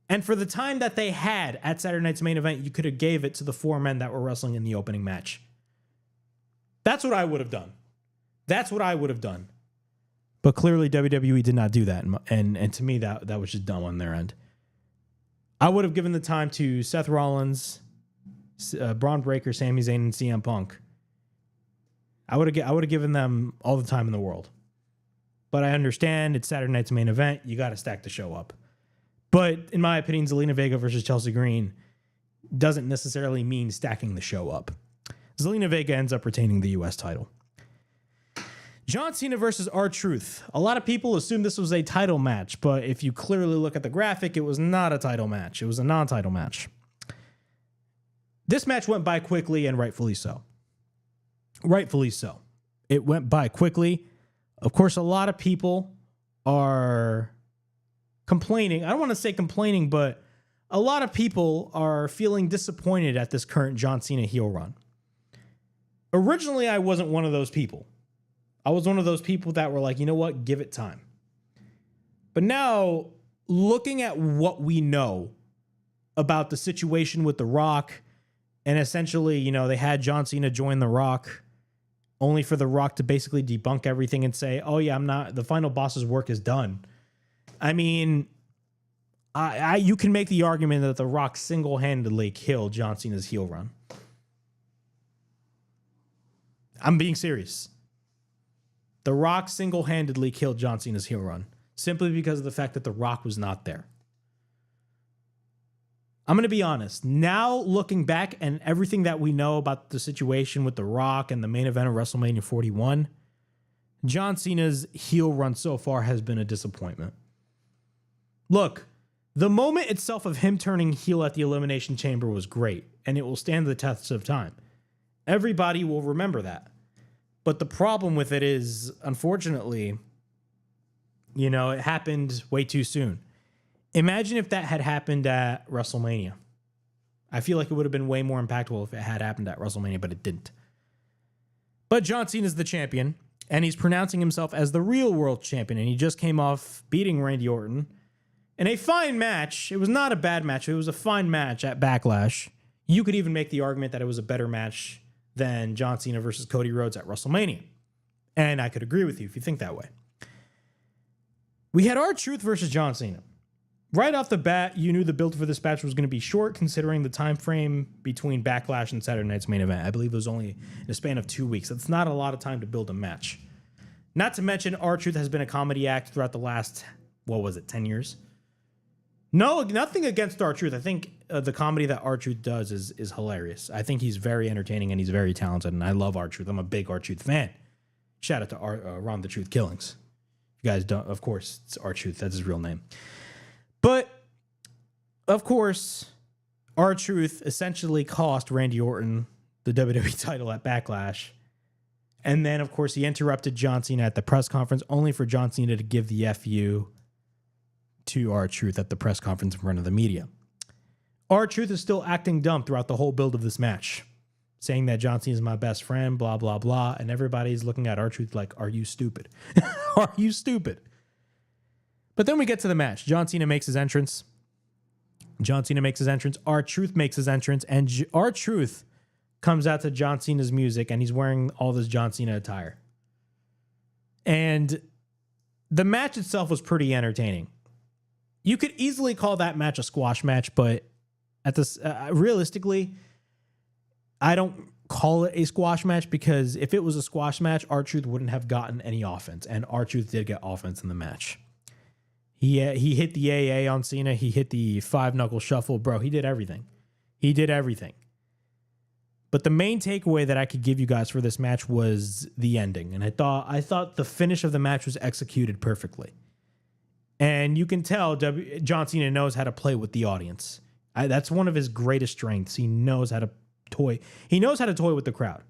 and for the time that they had at Saturday night's main event, you could have gave it to the four men that were wrestling in the opening match. That's what I would have done. That's what I would have done. But clearly WWE did not do that. And to me, that was just dumb on their end. I would have given the time to Seth Rollins, Braun Breaker, Sami Zayn, and CM Punk. I would have given them all the time in the world. But I understand it's Saturday night's main event. You got to stack the show up. But in my opinion, Zelina Vega versus Chelsea Green doesn't necessarily mean stacking the show up. Zelina Vega ends up retaining the U.S. title. John Cena versus R-Truth. A lot of people assume this was a title match, but if you clearly look at the graphic, it was not a title match. It was a non-title match. This match went by quickly, and rightfully so. Rightfully so. It went by quickly. Of course, a lot of people are complaining. I don't want to say complaining, but a lot of people are feeling disappointed at this current John Cena heel run. Originally, I wasn't one of those people. I was one of those people that were like, you know what, give it time. But now, looking at what we know about the situation with The Rock, and essentially, you know, they had John Cena join The Rock, only for The Rock to basically debunk everything and say, oh yeah, the final boss's work is done. I mean, you can make the argument that The Rock single-handedly killed John Cena's heel run. I'm being serious. The Rock single-handedly killed John Cena's heel run simply because of the fact that The Rock was not there. I'm going to be honest. Now, looking back and everything that we know about the situation with The Rock and the main event of WrestleMania 41, John Cena's heel run so far has been a disappointment. Look, the moment itself of him turning heel at the Elimination Chamber was great, and it will stand the test of time. Everybody will remember that. But the problem with it is, unfortunately, you know, it happened way too soon. Imagine if that had happened at WrestleMania. I feel like it would have been way more impactful if it had happened at WrestleMania, but it didn't. But John Cena is the champion, and he's pronouncing himself as the real world champion, and he just came off beating Randy Orton in a fine match. It was not a bad match. It was a fine match at Backlash. You could even make the argument that it was a better match than John Cena versus Cody Rhodes at WrestleMania. And I could agree with you if you think that way. We had R-Truth versus John Cena. Right off the bat, you knew the build for this match was going to be short considering the time frame between Backlash and Saturday Night's Main Event. I believe it was only in a span of 2 weeks. That's not a lot of time to build a match. Not to mention, R-Truth has been a comedy act throughout the last, 10 years? No, nothing against R-Truth. I think the comedy that R-Truth does is hilarious. I think he's very entertaining and he's very talented, and I love R-Truth. I'm a big R-Truth fan. Shout out to Ron the Truth Killings. You guys don't, of course, it's R-Truth. That's his real name. But, of course, R-Truth essentially cost Randy Orton the WWE title at Backlash. And then, of course, he interrupted John Cena at the press conference, only for John Cena to give the FU to R-Truth at the press conference in front of the media. R-Truth is still acting dumb throughout the whole build of this match, saying that John Cena is my best friend, blah, blah, blah, and everybody's looking at R-Truth like, are you stupid? Are you stupid? But then we get to the match. John Cena makes his entrance. R-Truth makes his entrance, and R-Truth comes out to John Cena's music, and he's wearing all this John Cena attire. And the match itself was pretty entertaining. You could easily call that match a squash match, but at this realistically, I don't call it a squash match because if it was a squash match, R-Truth wouldn't have gotten any offense, and R-Truth did get offense in the match. He hit the AA on Cena. He hit the 5-knuckle shuffle. Bro, he did everything. But the main takeaway that I could give you guys for this match was the ending, and I thought the finish of the match was executed perfectly. And you can tell John Cena knows how to play with the audience. That's one of his greatest strengths. He knows how to toy. He knows how to toy with the crowd.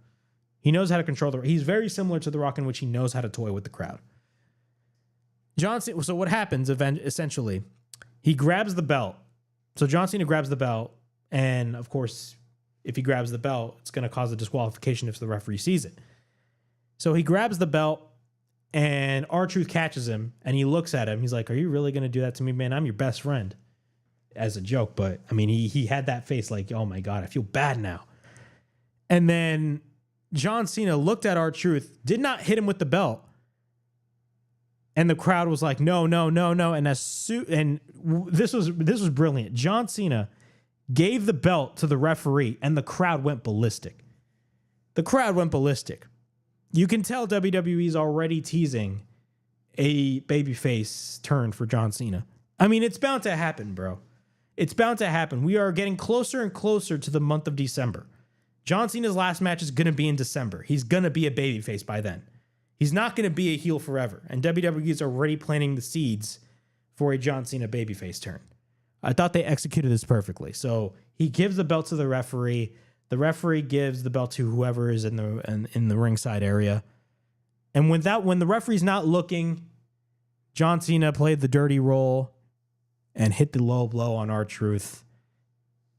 He knows how to control he's very similar to The Rock in which he knows how to toy with the crowd. John Cena, so what happens essentially, he grabs the belt. So John Cena grabs the belt, and of course, if he grabs the belt, it's going to cause a disqualification if the referee sees it. So he grabs the belt, and R-Truth catches him, and he looks at him. He's like, are you really going to do that to me, man? I'm your best friend. As a joke, but I mean, he had that face like, oh my God, I feel bad now. And then John Cena looked at R-Truth, did not hit him with the belt. And the crowd was like, no. And this was brilliant. John Cena gave the belt to the referee, and the crowd went ballistic. You can tell WWE's already teasing a babyface turn for John Cena. I mean, it's bound to happen, bro. It's bound to happen. We are getting closer and closer to the month of December. John Cena's last match is going to be in December. He's going to be a babyface by then. He's not going to be a heel forever. And WWE is already planting the seeds for a John Cena babyface turn. I thought they executed this perfectly. So he gives the belt to the referee. The referee gives the belt to whoever is in the ringside area. And when the referee's not looking, John Cena played the dirty role and hit the low blow on R-Truth.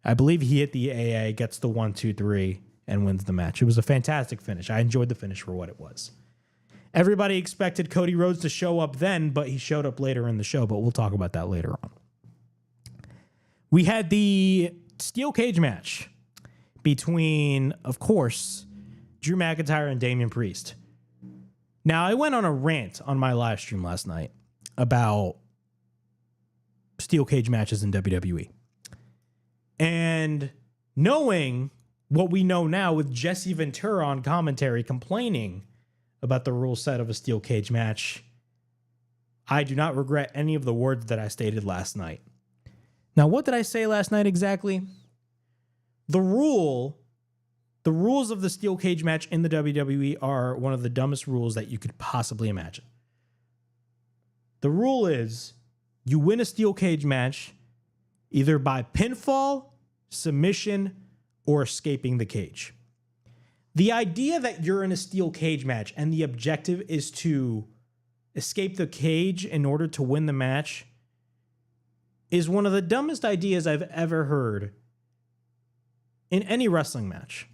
I believe he hit the AA, gets the 1, 2, 3, and wins the match. It was a fantastic finish. I enjoyed the finish for what it was. Everybody expected Cody Rhodes to show up then, but he showed up later in the show, but we'll talk about that later on. We had the steel cage match between, of course, Drew McIntyre and Damian Priest. Now, I went on a rant on my live stream last night about steel cage matches in WWE. And knowing what we know now with Jesse Ventura on commentary complaining about the rule set of a steel cage match, I do not regret any of the words that I stated last night. Now, what did I say last night exactly? The rules of the steel cage match in the WWE are one of the dumbest rules that you could possibly imagine. The rule is you win a steel cage match either by pinfall, submission, or escaping the cage. The idea that you're in a steel cage match and the objective is to escape the cage in order to win the match is one of the dumbest ideas I've ever heard in any wrestling match,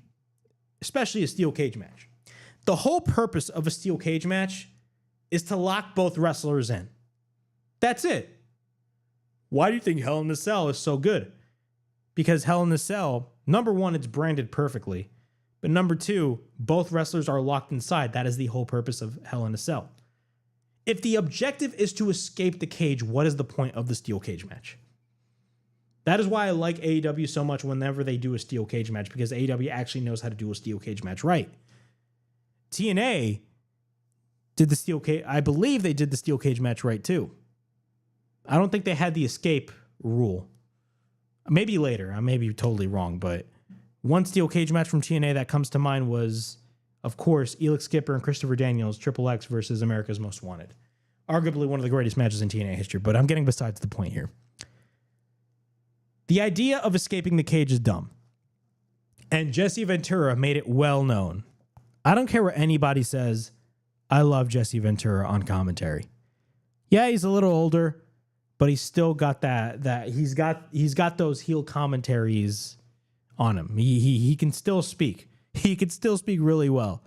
especially a steel cage match. The whole purpose of a steel cage match is to lock both wrestlers in. That's it. Why do you think Hell in a Cell is so good? Because Hell in a Cell, number one, it's branded perfectly. But number two, both wrestlers are locked inside. That is the whole purpose of Hell in a Cell. If the objective is to escape the cage, what is the point of the steel cage match? That is why I like AEW so much whenever they do a steel cage match, because AEW actually knows how to do a steel cage match right. TNA did the steel cage. I believe they did the steel cage match right too. I don't think they had the escape rule. Maybe later. I may be totally wrong, but one steel cage match from TNA that comes to mind was, of course, Elix Skipper and Christopher Daniels, Triple X versus America's Most Wanted. Arguably one of the greatest matches in TNA history, but I'm getting besides the point here. The idea of escaping the cage is dumb. And Jesse Ventura made it well known. I don't care what anybody says. I love Jesse Ventura on commentary. Yeah, he's a little older, but he's still got that he's got those heel commentaries on him. He can still speak. He could still speak really well.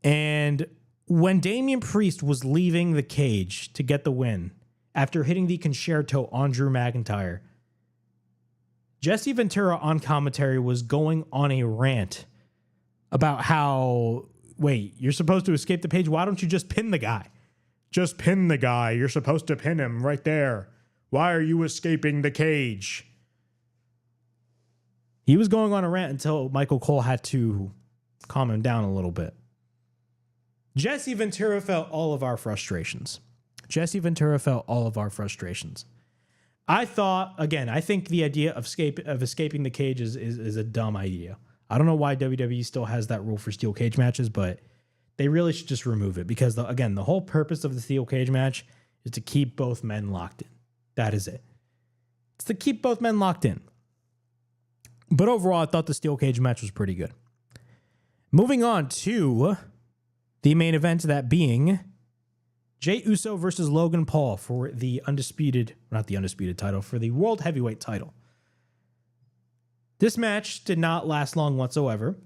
And when Damian Priest was leaving the cage to get the win after hitting the concerto on Drew McIntyre, Jesse Ventura on commentary was going on a rant about how, wait, you're supposed to escape the cage? Why don't you just pin the guy? Just pin the guy. You're supposed to pin him right there. Why are you escaping the cage? He was going on a rant until Michael Cole had to calm him down a little bit. Jesse Ventura felt all of our frustrations. I think the idea of escaping the cage is a dumb idea. I don't know why WWE still has that rule for steel cage matches, but they really should just remove it because, the whole purpose of the steel cage match is to keep both men locked in. That is it. It's to keep both men locked in. But overall, I thought the steel cage match was pretty good. Moving on to the main event, that being Jey Uso versus Logan Paul for the for the World Heavyweight title. This match did not last long whatsoever.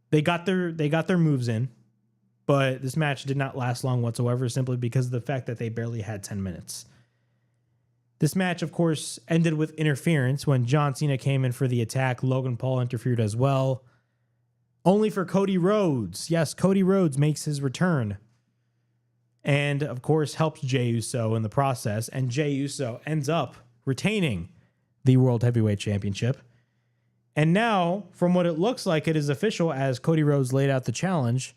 They got their moves in, but this match did not last long whatsoever simply because of the fact that they barely had 10 minutes. This match, of course, ended with interference when John Cena came in for the attack. Logan Paul interfered as well, only for Cody Rhodes. Yes, Cody Rhodes makes his return and, of course, helps Jey Uso in the process, and Jey Uso ends up retaining the World Heavyweight Championship. And now, from what it looks like, it is official as Cody Rhodes laid out the challenge.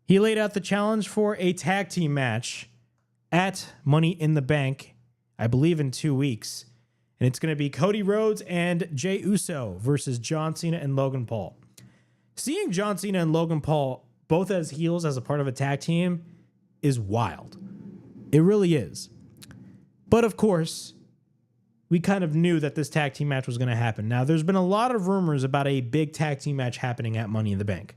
He laid out the challenge for a tag team match at Money in the Bank, I believe in 2 weeks. And it's going to be Cody Rhodes and Jey Uso versus John Cena and Logan Paul. Seeing John Cena and Logan Paul both as heels as a part of a tag team is wild. It really is. But of course, we kind of knew that this tag team match was going to happen. Now, there's been a lot of rumors about a big tag team match happening at Money in the Bank.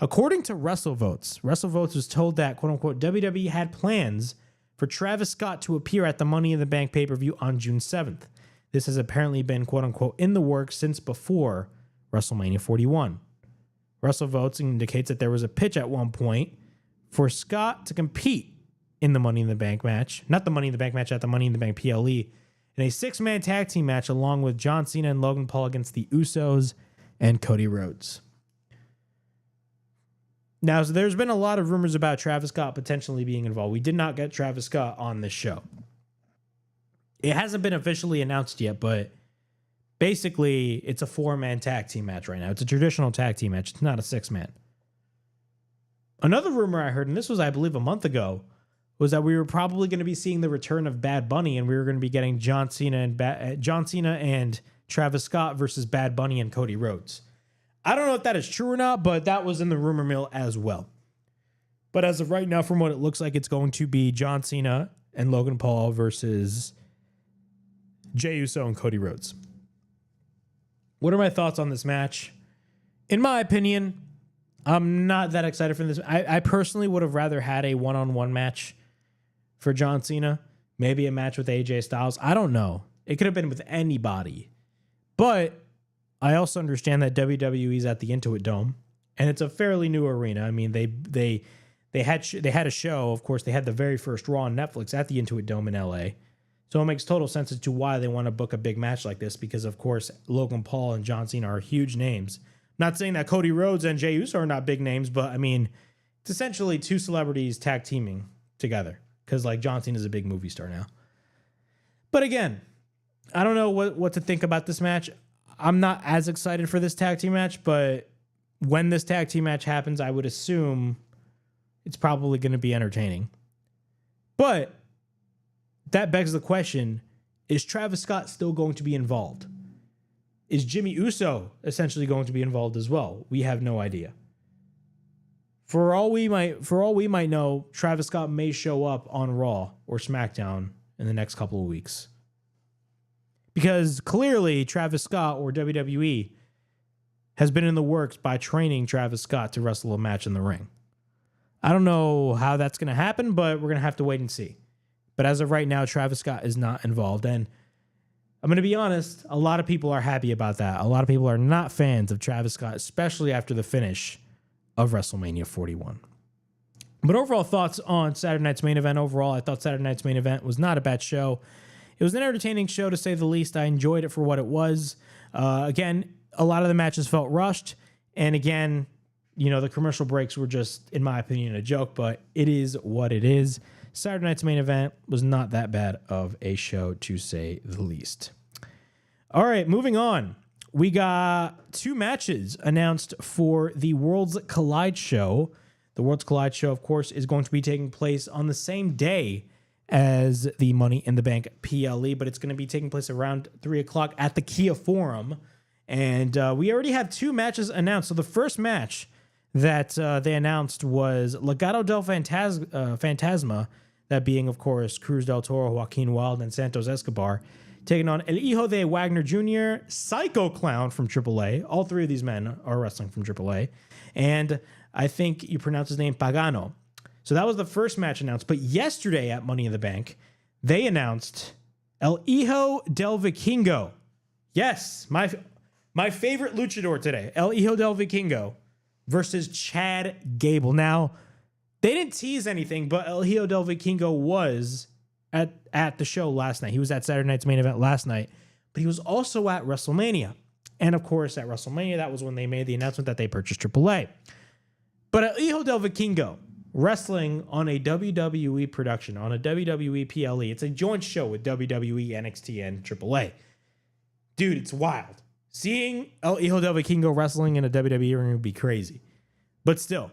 According to WrestleVotes was told that, quote unquote, WWE had plans for Travis Scott to appear at the Money in the Bank pay-per-view on June 7th. This has apparently been, quote unquote, in the works since before WrestleMania 41. WrestleVotes indicates that there was a pitch at one point for Scott to compete in the Money in the Bank match, not the Money in the Bank match, at the Money in the Bank PLE, in a 6-man tag team match along with John Cena and Logan Paul against the Usos and Cody Rhodes. Now, so there's been a lot of rumors about Travis Scott potentially being involved. We did not get Travis Scott on this show. It hasn't been officially announced yet, but basically it's a 4-man tag team match right now. It's a traditional tag team match. It's not a 6-man. Another rumor I heard, and this was, I believe, a month ago, was that we were probably going to be seeing the return of Bad Bunny, and we were going to be getting John Cena and Travis Scott versus Bad Bunny and Cody Rhodes. I don't know if that is true or not, but that was in the rumor mill as well. But as of right now, from what it looks like, it's going to be John Cena and Logan Paul versus Jey Uso and Cody Rhodes. What are my thoughts on this match? In my opinion, I'm not that excited for this. I personally would have rather had a one-on-one match for John Cena. Maybe a match with AJ Styles. I don't know. It could have been with anybody. But I also understand that WWE's at the Intuit Dome, and it's a fairly new arena. I mean, they had a show. Of course, they had the very first Raw on Netflix at the Intuit Dome in LA. So it makes total sense as to why they want to book a big match like this, because of course Logan Paul and John Cena are huge names. Not saying that Cody Rhodes and Jey Uso are not big names, but I mean, it's essentially two celebrities tag teaming together, because like John Cena is a big movie star now. But again, I don't know what to think about this match. I'm not as excited for this tag team match, but when this tag team match happens, I would assume it's probably going to be entertaining. But that begs the question, is Travis Scott still going to be involved? Is Jimmy Uso essentially going to be involved as well? We have no idea. For all we might know, Travis Scott may show up on Raw or SmackDown in the next couple of weeks. Because clearly Travis Scott or WWE has been in the works by training Travis Scott to wrestle a match in the ring. I don't know how that's going to happen, but we're going to have to wait and see. But as of right now, Travis Scott is not involved. And I'm going to be honest, a lot of people are happy about that. A lot of people are not fans of Travis Scott, especially after the finish of WrestleMania 41. But overall thoughts on Saturday night's main event. Overall, I thought Saturday night's main event was not a bad show. It was an entertaining show, to say the least. I enjoyed it for what it was. Again, a lot of the matches felt rushed. And again, you know, the commercial breaks were just, in my opinion, a joke, but it is what it is. Saturday night's main event was not that bad of a show, to say the least. All right, moving on. We got 2 matches announced for the Worlds Collide show. The Worlds Collide show, of course, is going to be taking place on the same day as the Money in the Bank PLE, but it's going to be taking place around 3 o'clock at the Kia Forum. And we already have 2 matches announced. So the first match that they announced was Legado del Fantasma, that being, of course, Cruz del Toro, Joaquin Wilde, and Santos Escobar, taking on El Hijo de Wagner Jr., Psycho Clown from AAA. All 3 of these men are wrestling from AAA. And I think you pronounce his name Pagano. So that was the first match announced. But yesterday at Money in the Bank, they announced El Hijo del Vikingo. Yes, my favorite luchador today, El Hijo del Vikingo versus Chad Gable. Now, they didn't tease anything, but El Hijo del Vikingo was at the show last night. He was at Saturday night's main event last night, but he was also at WrestleMania. And of course, at WrestleMania, that was when they made the announcement that they purchased AAA. But El Hijo del Vikingo, wrestling on a WWE production, on a WWE PLE. It's a joint show with WWE, NXT, and AAA. Dude, it's wild. Seeing El Hijo del Vikingo wrestling in a WWE ring would be crazy. But still,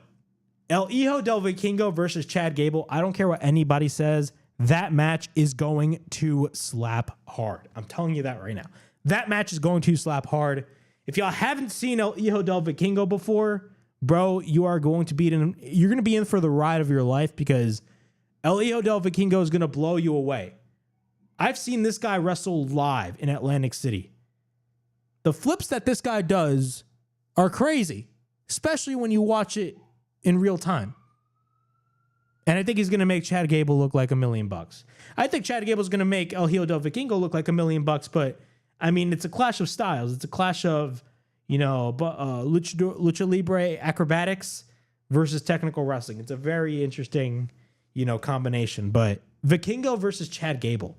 El Hijo del Vikingo versus Chad Gable, I don't care what anybody says, that match is going to slap hard. I'm telling you that right now. That match is going to slap hard. If y'all haven't seen El Hijo del Vikingo before, bro, you're going to be in for the ride of your life, because El Hijo del Vikingo is going to blow you away. I've seen this guy wrestle live in Atlantic City. The flips that this guy does are crazy, especially when you watch it in real time. And I think he's going to make Chad Gable look like $1 million. I think Chad Gable's going to make El Hijo del Vikingo look like $1 million, but I mean, it's a clash of styles. It's a clash of, lucha libre acrobatics versus technical wrestling. It's a very interesting, combination. But Vikingo versus Chad Gable,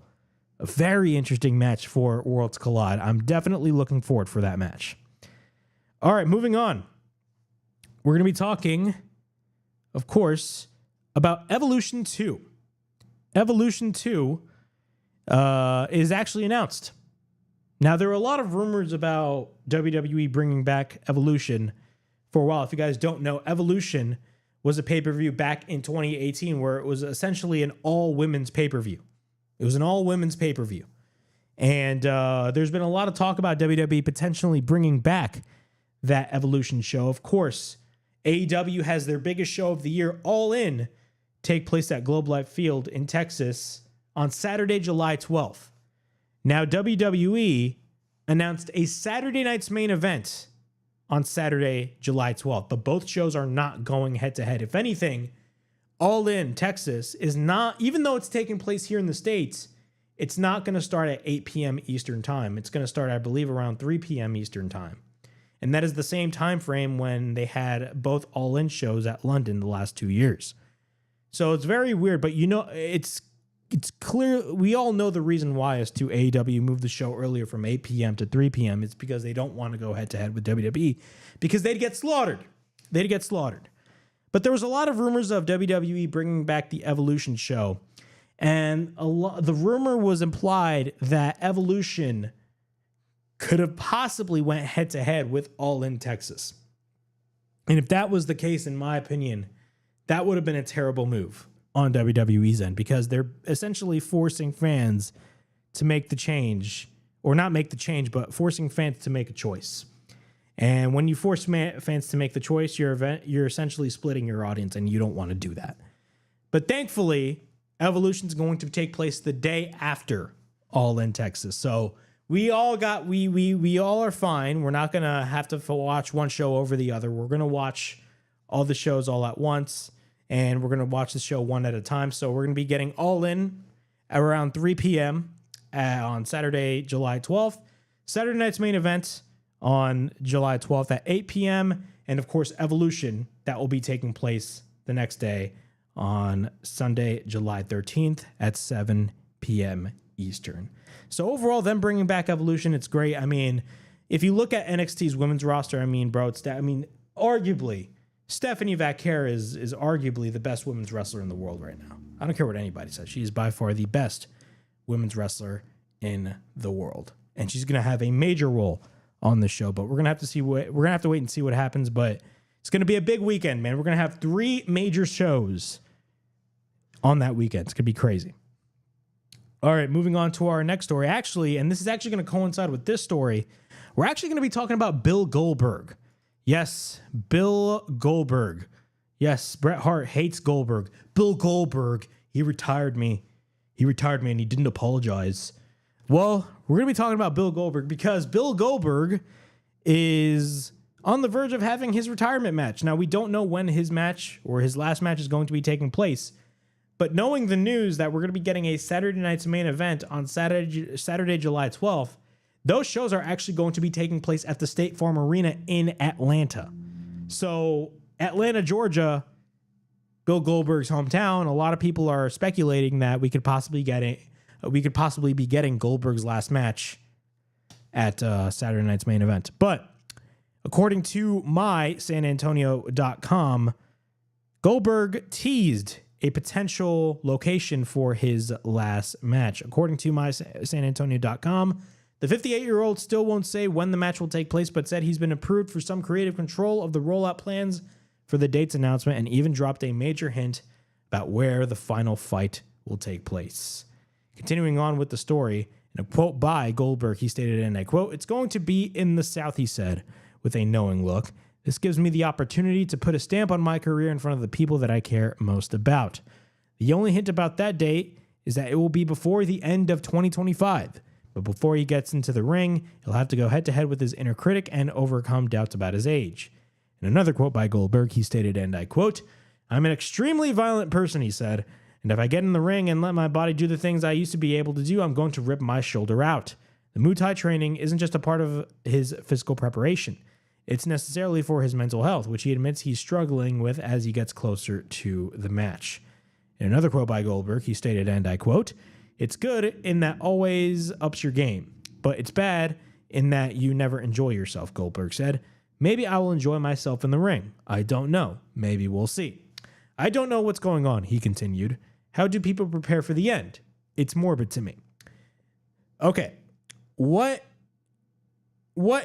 a very interesting match for Worlds Collide. I'm definitely looking forward for that match. All right, moving on. We're going to be talking, of course, about Evolution 2. Evolution 2 is actually announced. Now, there were a lot of rumors about WWE bringing back Evolution for a while. If you guys don't know, Evolution was a pay-per-view back in 2018 where it was essentially an all-women's pay-per-view. It was an all-women's pay-per-view. And there's been a lot of talk about WWE potentially bringing back that Evolution show. Of course, AEW has their biggest show of the year, All In, take place at Globe Life Field in Texas on Saturday, July 12th. Now, WWE announced a Saturday night's main event on Saturday, July 12th, but both shows are not going head-to-head. If anything, All In Texas is not, even though it's taking place here in the States, it's not going to start at 8 p.m. Eastern Time. It's going to start, I believe, around 3 p.m. Eastern Time. And that is the same time frame when they had both All In shows at London the last 2 years. So it's very weird, but it's clear. We all know the reason why as to AEW moved the show earlier from 8 p.m. to 3 p.m. It's because they don't want to go head-to-head with WWE because they'd get slaughtered. They'd get slaughtered. But there was a lot of rumors of WWE bringing back the Evolution show. And the rumor was implied that Evolution could have possibly went head-to-head with All In Texas. And if that was the case, in my opinion, that would have been a terrible move on WWE's end, because they're essentially forcing fans to make the change, or not make the change, but forcing fans to make a choice. And when you force fans to make the choice, you're essentially splitting your audience, and you don't want to do that. But thankfully, Evolution's going to take place the day after All In Texas. So we all are fine. We're not going to have to watch one show over the other. We're going to watch all the shows all at once, and we're going to watch the show one at a time. So we're going to be getting All In around 3 p.m. On Saturday, July 12th. Saturday night's main event on July 12th at 8 p.m. And, of course, Evolution, that will be taking place the next day on Sunday, July 13th at 7 p.m. Eastern. So overall, them bringing back Evolution, it's great. I mean, if you look at NXT's women's roster, arguably, Stephanie Vaquer is arguably the best women's wrestler in the world right now. I don't care what anybody says. She is by far the best women's wrestler in the world. And she's going to have a major role on the show, but we're going to have to wait and see what happens, but it's going to be a big weekend, man. We're going to have 3 major shows on that weekend. It's going to be crazy. All right, moving on to our next story. Actually, and this is actually going to coincide with this story, we're actually going to be talking about Bill Goldberg. Yes, Bill Goldberg. Yes, Bret Hart hates Goldberg. Bill Goldberg, he retired me and he didn't apologize. Well, we're going to be talking about Bill Goldberg because Bill Goldberg is on the verge of having his retirement match. Now, we don't know when his match or his last match is going to be taking place, but knowing the news that we're going to be getting a Saturday night's main event on Saturday, July 12th, those shows are actually going to be taking place at the State Farm Arena in Atlanta. So, Atlanta, Georgia, Bill Goldberg's hometown. A lot of people are speculating that we could possibly be getting Goldberg's last match at Saturday night's main event. But according to mysanantonio.com, Goldberg teased a potential location for his last match. According to mysanantonio.com, the 58-year-old still won't say when the match will take place, but said he's been approved for some creative control of the rollout plans for the date's announcement, and even dropped a major hint about where the final fight will take place. Continuing on with the story, in a quote by Goldberg, he stated, and I quote, "It's going to be in the South," he said, with a knowing look. "This gives me the opportunity to put a stamp on my career in front of the people that I care most about. The only hint about that date is that it will be before the end of 2025. But before he gets into the ring, he'll have to go head-to-head with his inner critic and overcome doubts about his age." In another quote by Goldberg, he stated, and I quote, "I'm an extremely violent person," he said, "and if I get in the ring and let my body do the things I used to be able to do, I'm going to rip my shoulder out. The Muay Thai training isn't just a part of his physical preparation. It's necessarily for his mental health, which he admits he's struggling with as he gets closer to the match." In another quote by Goldberg, he stated, and I quote, "It's good in that always ups your game, but it's bad in that you never enjoy yourself," Goldberg said. "Maybe I will enjoy myself in the ring. I don't know. Maybe we'll see. I don't know what's going on," he continued. "How do people prepare for the end? It's morbid to me." Okay. Where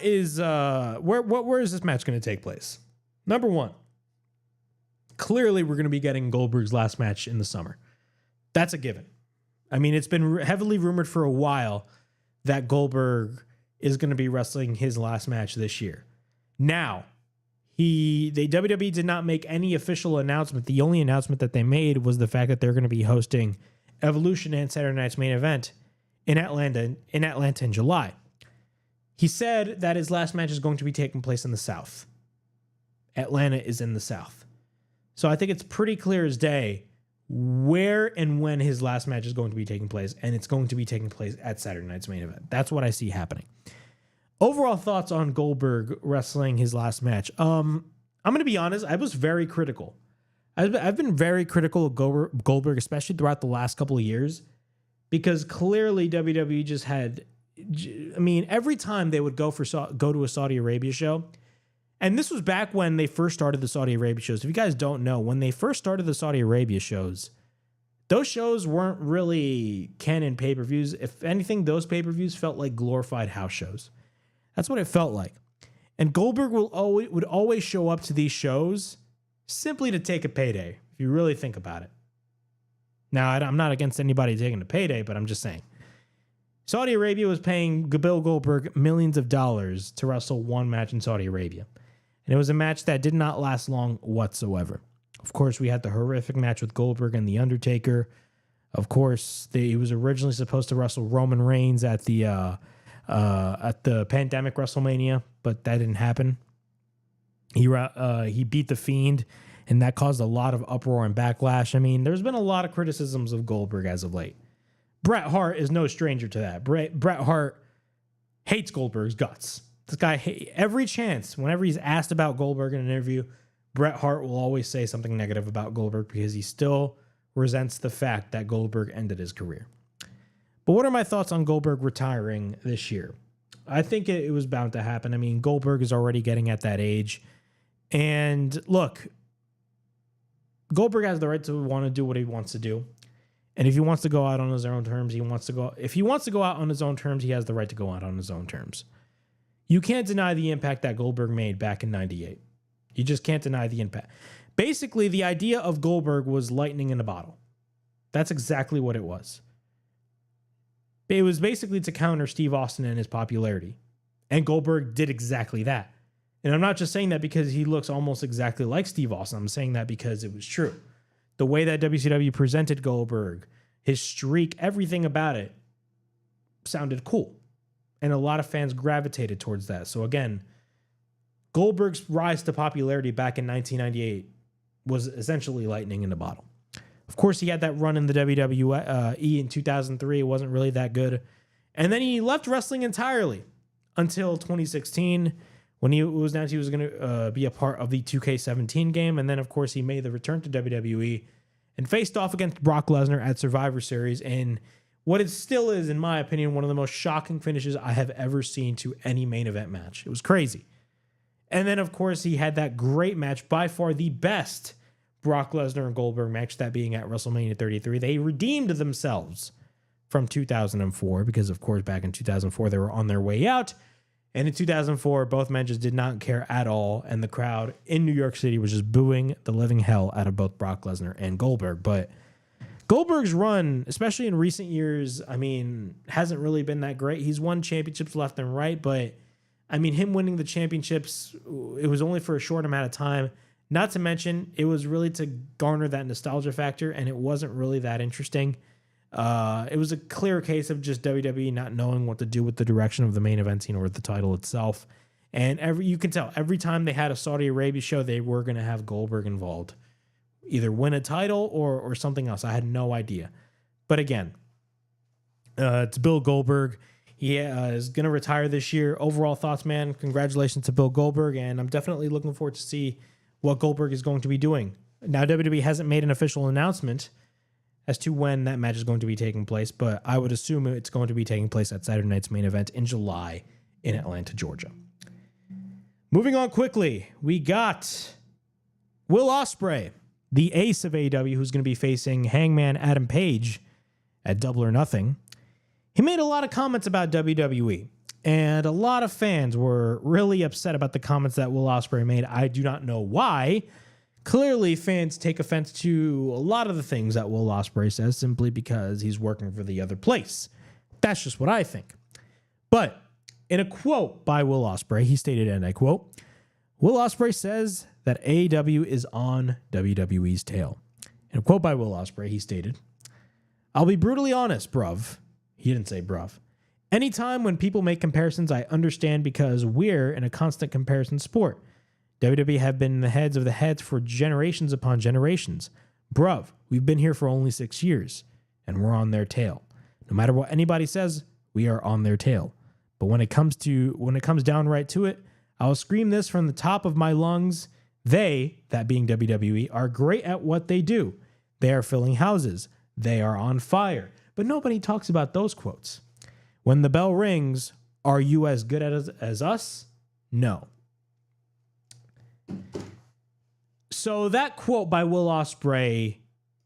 is this match going to take place? Number one, clearly we're going to be getting Goldberg's last match in the summer. That's a given. I mean, it's been heavily rumored for a while that Goldberg is going to be wrestling his last match this year. Now, the WWE did not make any official announcement. The only announcement that they made was the fact that they're going to be hosting Evolution and Saturday Night's Main Event in Atlanta in July. He said that his last match is going to be taking place in the South. Atlanta is in the South. So I think it's pretty clear as day where and when his last match is going to be taking place, and it's going to be taking place at Saturday Night's Main Event. That's what I see happening. Overall thoughts on Goldberg wrestling his last match. I'm going to be honest, I was very critical. I've been very critical of Goldberg, especially throughout the last couple of years, because clearly WWE just had, I mean, every time they would go to a Saudi Arabia show, and this was back when they first started the Saudi Arabia shows. If you guys don't know, when they first started the Saudi Arabia shows, those shows weren't really canon pay-per-views. If anything, those pay-per-views felt like glorified house shows. That's what it felt like. And Goldberg would always show up to these shows simply to take a payday, if you really think about it. Now, I'm not against anybody taking a payday, but I'm just saying. Saudi Arabia was paying Bill Goldberg millions of dollars to wrestle one match in Saudi Arabia. And it was a match that did not last long whatsoever. Of course, we had the horrific match with Goldberg and The Undertaker. Of course, he was originally supposed to wrestle Roman Reigns at the pandemic WrestleMania, but that didn't happen. He beat The Fiend, and that caused a lot of uproar and backlash. I mean, there's been a lot of criticisms of Goldberg as of late. Bret Hart is no stranger to that. Bret Hart hates Goldberg's guts. This guy, every chance, whenever he's asked about Goldberg in an interview, Bret Hart will always say something negative about Goldberg because he still resents the fact that Goldberg ended his career. But what are my thoughts on Goldberg retiring this year? I think it was bound to happen. I mean, Goldberg is already getting at that age. And look, Goldberg has the right to want to do what he wants to do. And if he wants to go out on his own terms, if he wants to go out on his own terms, he has the right to go out on his own terms. You can't deny the impact that Goldberg made back in 98. You just can't deny the impact. Basically, the idea of Goldberg was lightning in a bottle. That's exactly what it was. It was basically to counter Steve Austin and his popularity. And Goldberg did exactly that. And I'm not just saying that because he looks almost exactly like Steve Austin. I'm saying that because it was true. The way that WCW presented Goldberg, his streak, everything about it sounded cool. And a lot of fans gravitated towards that. So again, Goldberg's rise to popularity back in 1998 was essentially lightning in a bottle. Of course, he had that run in the WWE in 2003. It wasn't really that good. And then he left wrestling entirely until 2016 when it was announced he was going to be a part of the 2K17 game. And then, of course, he made the return to WWE and faced off against Brock Lesnar at Survivor Series in what it still is, in my opinion, one of the most shocking finishes I have ever seen to any main event match. It was crazy. And then, of course, he had that great match, by far the best Brock Lesnar and Goldberg match, that being at WrestleMania 33. They redeemed themselves from 2004 because, of course, back in 2004, they were on their way out. And in 2004, both matches did not care at all. And the crowd in New York City was just booing the living hell out of both Brock Lesnar and Goldberg. But Goldberg's run, especially in recent years, I mean, hasn't really been that great. He's won championships left and right, but I mean, him winning the championships, it was only for a short amount of time. Not to mention, it was really to garner that nostalgia factor, and it wasn't really that interesting. It was a clear case of just WWE not knowing what to do with the direction of the main event scene or the title itself. And you can tell every time they had a Saudi Arabia show, they were going to have Goldberg involved, either win a title or something else. I had no idea. But again, it's Bill Goldberg. He is going to retire this year. Overall thoughts, man, congratulations to Bill Goldberg, and I'm definitely looking forward to see what Goldberg is going to be doing. Now, WWE hasn't made an official announcement as to when that match is going to be taking place, but I would assume it's going to be taking place at Saturday night's main event in July in Atlanta, Georgia. Moving on quickly, we got Will Ospreay, the ace of AEW, who's going to be facing Hangman Adam Page at Double or Nothing. He made a lot of comments about WWE, and a lot of fans were really upset about the comments that Will Ospreay made. I do not know why. Clearly, fans take offense to a lot of the things that Will Ospreay says simply because he's working for the other place. That's just what I think. But in a quote by Will Ospreay, he stated, and I quote, Will Ospreay says that AEW is on WWE's tail. In a quote by Will Ospreay, he stated, I'll be brutally honest, bruv. He didn't say bruv. Anytime when people make comparisons, I understand because we're in a constant comparison sport. WWE have been in the heads of the heads for generations upon generations. Bruv, we've been here for only 6 years, and we're on their tail. No matter what anybody says, we are on their tail. But when it comes down right to it, I'll scream this from the top of my lungs. They, that being WWE, are great at what they do. They are filling houses. They are on fire. But nobody talks about those quotes. When the bell rings, are you as good as us? No. So that quote by Will Ospreay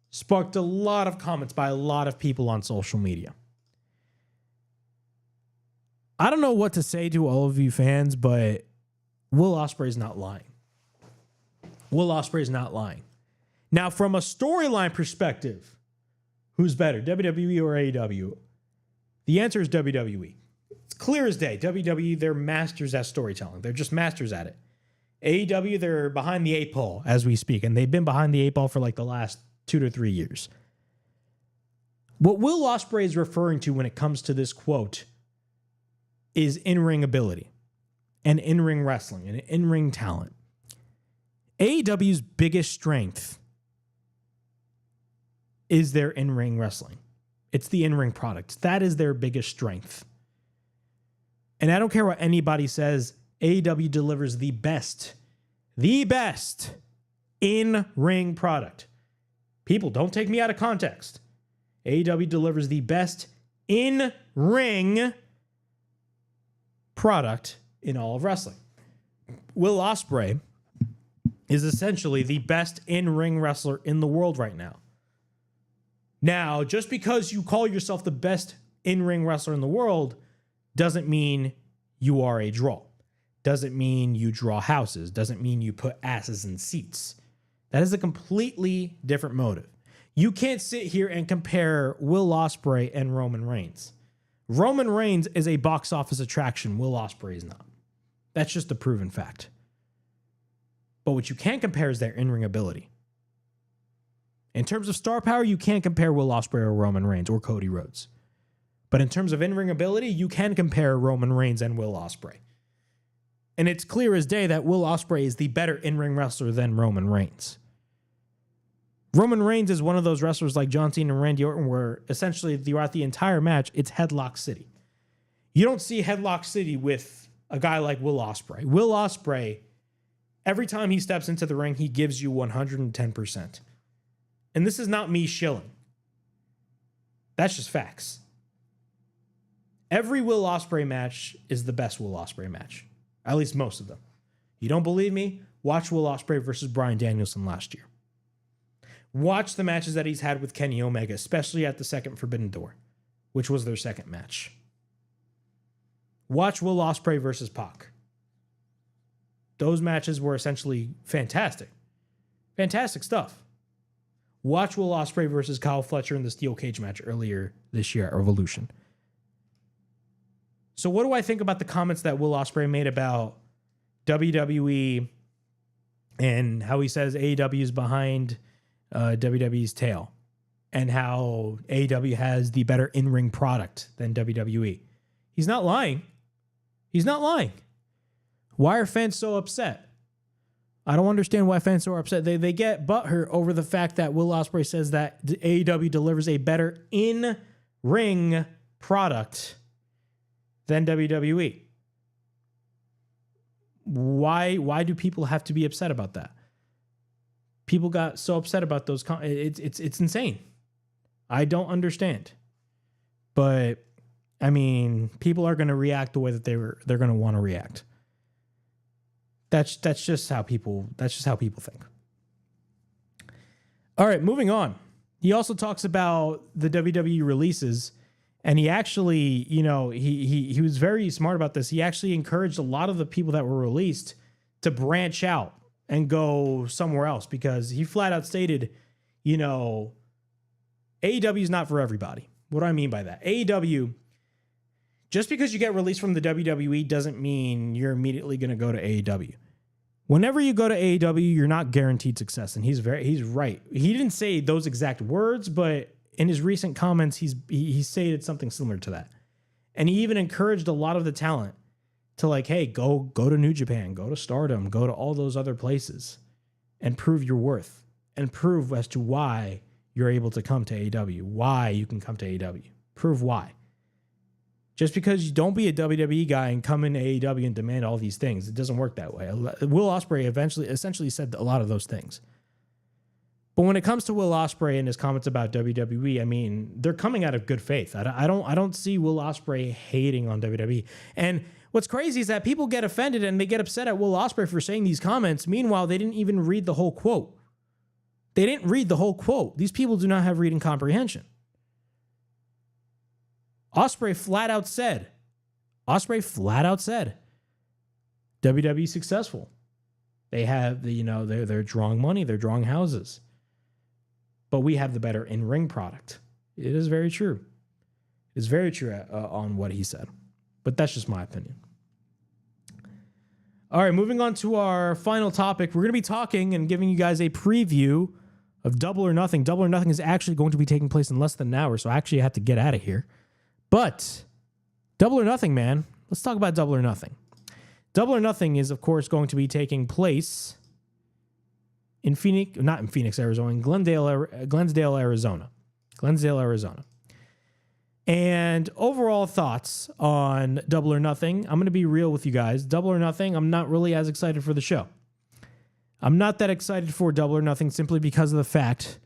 sparked a lot of comments by a lot of people on social media. I don't know what to say to all of you fans, but Will Ospreay's not lying. Will Ospreay's not lying. Now, from a storyline perspective, who's better, WWE or AEW? The answer is WWE. It's clear as day. WWE, they're masters at storytelling. They're just masters at it. AEW, they're behind the 8 ball as we speak, and they've been behind the 8 ball for like the last 2 to 3 years. What Will Ospreay is referring to when it comes to this quote is in-ring ability and in-ring wrestling and in-ring talent. AEW's biggest strength is their in-ring wrestling. It's the in-ring product. That is their biggest strength. And I don't care what anybody says, AEW delivers the best in-ring product. People, don't take me out of context. AEW delivers the best in-ring product in all of wrestling. Will Ospreay is essentially the best in-ring wrestler in the world right now. Now, just because you call yourself the best in-ring wrestler in the world doesn't mean you are a draw. Doesn't mean you draw houses. Doesn't mean you put asses in seats. That is a completely different motive. You can't sit here and compare Will Ospreay and Roman Reigns. Roman Reigns is a box office attraction. Will Ospreay is not. That's just a proven fact. But what you can compare is their in-ring ability. In terms of star power, you can't compare Will Ospreay or Roman Reigns or Cody Rhodes. But in terms of in-ring ability, you can compare Roman Reigns and Will Ospreay. And it's clear as day that Will Ospreay is the better in-ring wrestler than Roman Reigns. Roman Reigns is one of those wrestlers like John Cena and Randy Orton where essentially throughout the entire match, it's Headlock City. You don't see Headlock City with a guy like Will Ospreay. Will Ospreay, every time he steps into the ring, he gives you 110%. And this is not me shilling. That's just facts. Every Will Ospreay match is the best Will Ospreay match. At least most of them. You don't believe me? Watch Will Ospreay versus Bryan Danielson last year. Watch the matches that he's had with Kenny Omega, especially at the second Forbidden Door, which was their second match. Watch Will Ospreay versus Pac. Those matches were essentially fantastic. Fantastic stuff. Watch Will Ospreay versus Kyle Fletcher in the steel cage match earlier this year at Revolution. So what do I think about the comments that Will Ospreay made about WWE and how he says AEW is behind WWE's tail and how AEW has the better in-ring product than WWE? He's not lying. He's not lying. Why are fans so upset? I don't understand why fans are upset. They get butthurt over the fact that Will Ospreay says that AEW delivers a better in-ring product than WWE. Why do people have to be upset about that? People got so upset about those. It's insane. I don't understand. But I mean, people are going to react the way that they're going to want to react. That's just how people think. All right, moving on. He also talks about the WWE releases, and he actually, he was very smart about this. He actually encouraged a lot of the people that were released to branch out and go somewhere else, because he flat out stated, AEW is not for everybody. What do I mean by that? AEW, just because you get released from the WWE doesn't mean you're immediately going to go to AEW. Whenever you go to AEW, you're not guaranteed success, and he's right. He didn't say those exact words, but in his recent comments, he stated something similar to that. And he even encouraged a lot of the talent to hey, go to New Japan, go to Stardom, go to all those other places and prove your worth and prove as to why you're able to come to AEW, why you can come to AEW. Prove why. Just because you don't be a WWE guy and come into AEW and demand all these things, it doesn't work that way. Will Ospreay essentially said a lot of those things. But when it comes to Will Ospreay and his comments about WWE, I mean, they're coming out of good faith. I don't see Will Ospreay hating on WWE. And what's crazy is that people get offended and they get upset at Will Ospreay for saying these comments. Meanwhile, they didn't even read the whole quote. They didn't read the whole quote. These people do not have reading comprehension. Ospreay flat out said, WWE successful. They have they're drawing money, they're drawing houses. But we have the better in-ring product. It is very true. It's very true on what he said. But that's just my opinion. All right, moving on to our final topic. We're going to be talking and giving you guys a preview of Double or Nothing. Double or Nothing is actually going to be taking place in less than an hour, so I actually have to get out of here. But Double or Nothing, man. Let's talk about Double or Nothing. Double or Nothing is, of course, going to be taking place in Glendale, Arizona. And overall thoughts on Double or Nothing. I'm going to be real with you guys. Double or Nothing, I'm not really as excited for the show. I'm not that excited for Double or Nothing simply because of the fact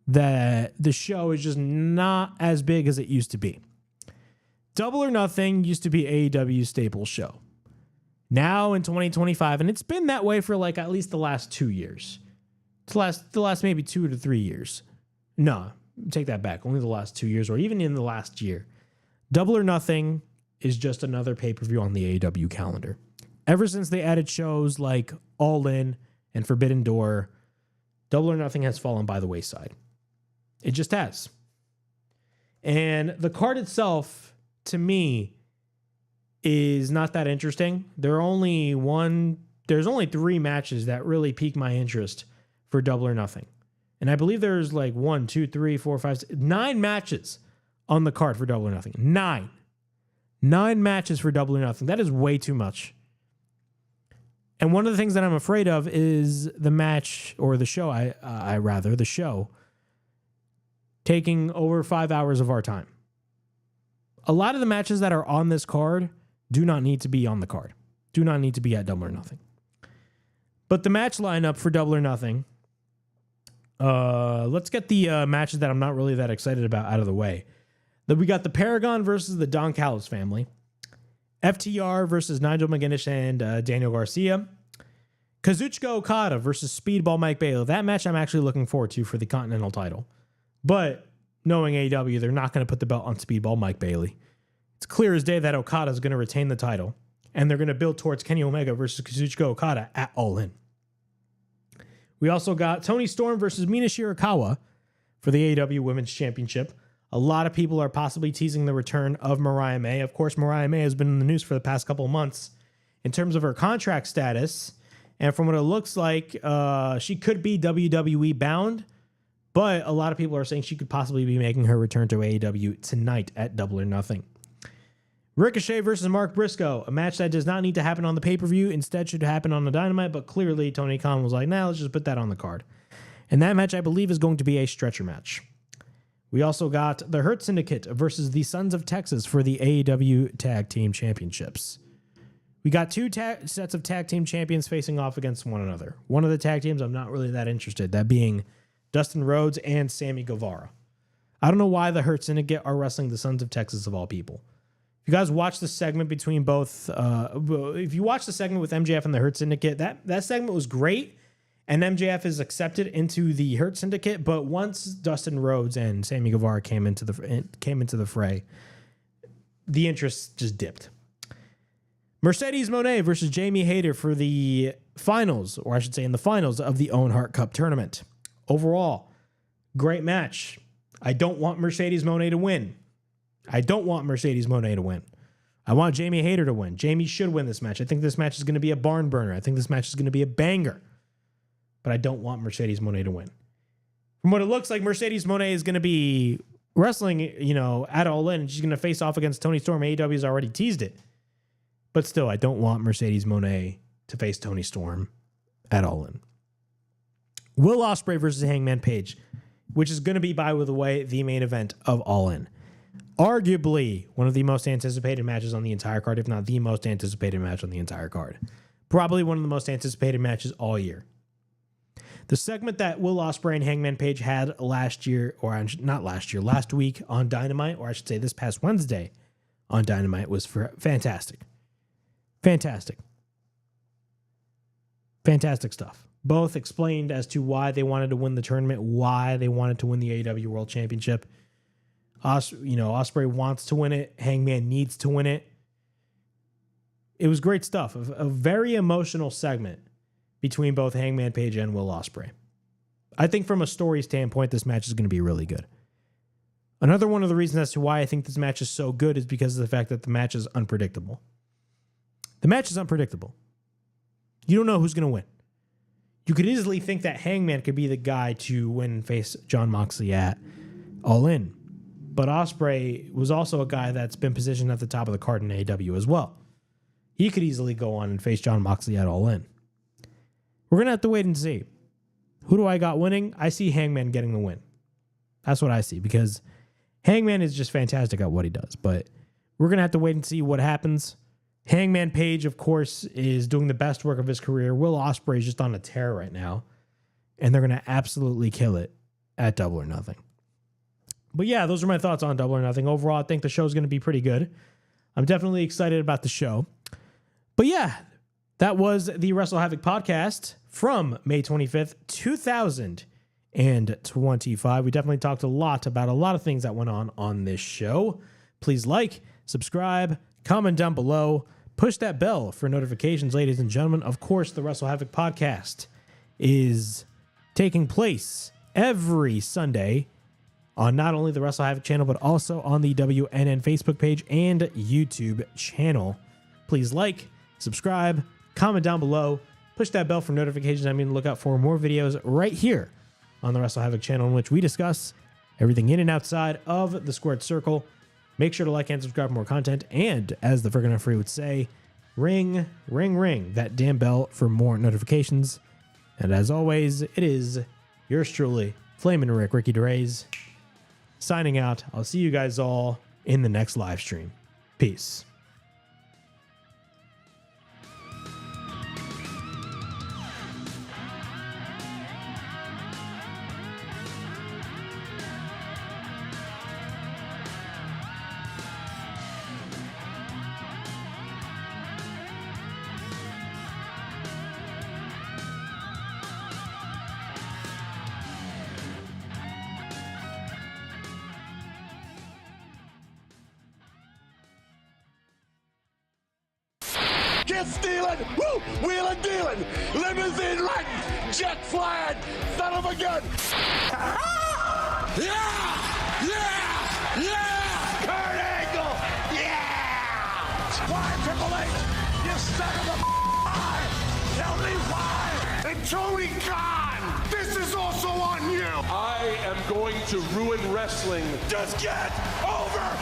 that the show is just not as big as it used to be. Double or Nothing used to be AEW's staple show. Now in 2025, and it's been that way for at least the last 2 years. The last maybe 2 to 3 years. No, take that back. Only the last 2 years, or even in the last year. Double or Nothing is just another pay-per-view on the AEW calendar. Ever since they added shows like All In and Forbidden Door, Double or Nothing has fallen by the wayside. It just has. And the card itself, to me, is not that interesting. There's only 3 matches that really pique my interest for Double or Nothing. And I believe there's 9 matches on the card for Double or Nothing. 9 matches for Double or Nothing. That is way too much. And one of the things that I'm afraid of is the match, or the show, the show, taking over 5 hours of our time. A lot of the matches that are on this card do not need to be on the card. Do not need to be at Double or Nothing. But the match lineup for Double or Nothing, let's get the matches that I'm not really that excited about out of the way. Then we got the Paragon versus the Don Callis family. FTR versus Nigel McGuinness and Daniel Garcia. Kazuchika Okada versus Speedball Mike Bailey. That match I'm actually looking forward to for the Continental title. But knowing AEW, they're not going to put the belt on Speedball Mike Bailey. It's clear as day that Okada is going to retain the title, and they're going to build towards Kenny Omega versus Kazuchika Okada at All In. We also got Toni Storm versus Mina Shirakawa for the AEW Women's Championship. A lot of people are possibly teasing the return of Mariah May. Of course, Mariah May has been in the news for the past couple of months in terms of her contract status. And from what it looks like, she could be WWE bound. But a lot of people are saying she could possibly be making her return to AEW tonight at Double or Nothing. Ricochet versus Mark Briscoe, a match that does not need to happen on the pay-per-view. Instead, should happen on the Dynamite. But clearly, Tony Khan was like, nah, let's just put that on the card. And that match, I believe, is going to be a stretcher match. We also got the Hurt Syndicate versus the Sons of Texas for the AEW Tag Team Championships. We got two sets of tag team champions facing off against one another. One of the tag teams I'm not really that interested, that being Dustin Rhodes and Sammy Guevara. I don't know why the Hurt Syndicate are wrestling the Sons of Texas of all people. If you guys watch the segment between both, if you watch the segment with MJF and the Hurt Syndicate, that segment was great, and MJF is accepted into the Hurt Syndicate. But once Dustin Rhodes and Sammy Guevara came into the fray, the interest just dipped. Mercedes Moné versus Jamie Hayter for the finals, or I should say in the finals of the Owen Hart Cup tournament. Overall, great match. I don't want Mercedes Moné to win. I want Jamie Hayter to win. Jamie should win this match. I think this match is going to be a barn burner. I think this match is going to be a banger. But I don't want Mercedes Moné to win. From what it looks like, Mercedes Moné is going to be wrestling, at All In. She's going to face off against Toni Storm. AEW has already teased it. But still, I don't want Mercedes Moné to face Toni Storm at All In. Will Ospreay versus Hangman Page, which is going to be, by the way, the main event of All In. Arguably one of the most anticipated matches on the entire card, if not the most anticipated match on the entire card. Probably one of the most anticipated matches all year. The segment that Will Ospreay and Hangman Page had last week on Dynamite, or I should say this past Wednesday on Dynamite, was fantastic. Fantastic stuff. Both explained as to why they wanted to win the tournament, why they wanted to win the AEW World Championship. Ospreay wants to win it. Hangman needs to win it. It was great stuff. A very emotional segment between both Hangman Page and Will Ospreay. I think from a story standpoint, this match is going to be really good. Another one of the reasons as to why I think this match is so good is because of the fact that the match is unpredictable. The match is unpredictable. You don't know who's going to win. You could easily think that Hangman could be the guy to win and face Jon Moxley at All In. But Ospreay was also a guy that's been positioned at the top of the card in AEW as well. He could easily go on and face Jon Moxley at All In. We're going to have to wait and see. Who do I got winning? I see Hangman getting the win. That's what I see, because Hangman is just fantastic at what he does. But we're going to have to wait and see what happens. Hangman Page, of course, is doing the best work of his career. Will Ospreay is just on a tear right now. And they're going to absolutely kill it at Double or Nothing. But yeah, those are my thoughts on Double or Nothing. Overall, I think the show is going to be pretty good. I'm definitely excited about the show. But yeah, that was the WrestleHavoc Podcast from May 25th, 2025. We definitely talked a lot about a lot of things that went on this show. Please like, subscribe, comment down below, push that bell for notifications, ladies and gentlemen. Of course, the WrestleHavoc Podcast is taking place every Sunday on not only the WrestleHavoc channel, but also on the WNN Facebook page and YouTube channel. Please like, subscribe, comment down below, push that bell for notifications. Look out for more videos right here on the WrestleHavoc channel, in which we discuss everything in and outside of the squared circle. Make sure to like and subscribe for more content. And as the friggin' free would say, ring, ring, ring that damn bell for more notifications. And as always, it is yours truly, Flamin' Ricky DeRays, signing out. I'll see you guys all in the next live stream. Peace. stealing, woo, wheeling dealing, limousine riding, jet flying, son of a gun. Yeah! Yeah! Yeah! Kurt Angle! Yeah! Why, Triple H? You son of a eye! Tell me why! And Tony Khan! This is also on you! I am going to ruin wrestling. Just get over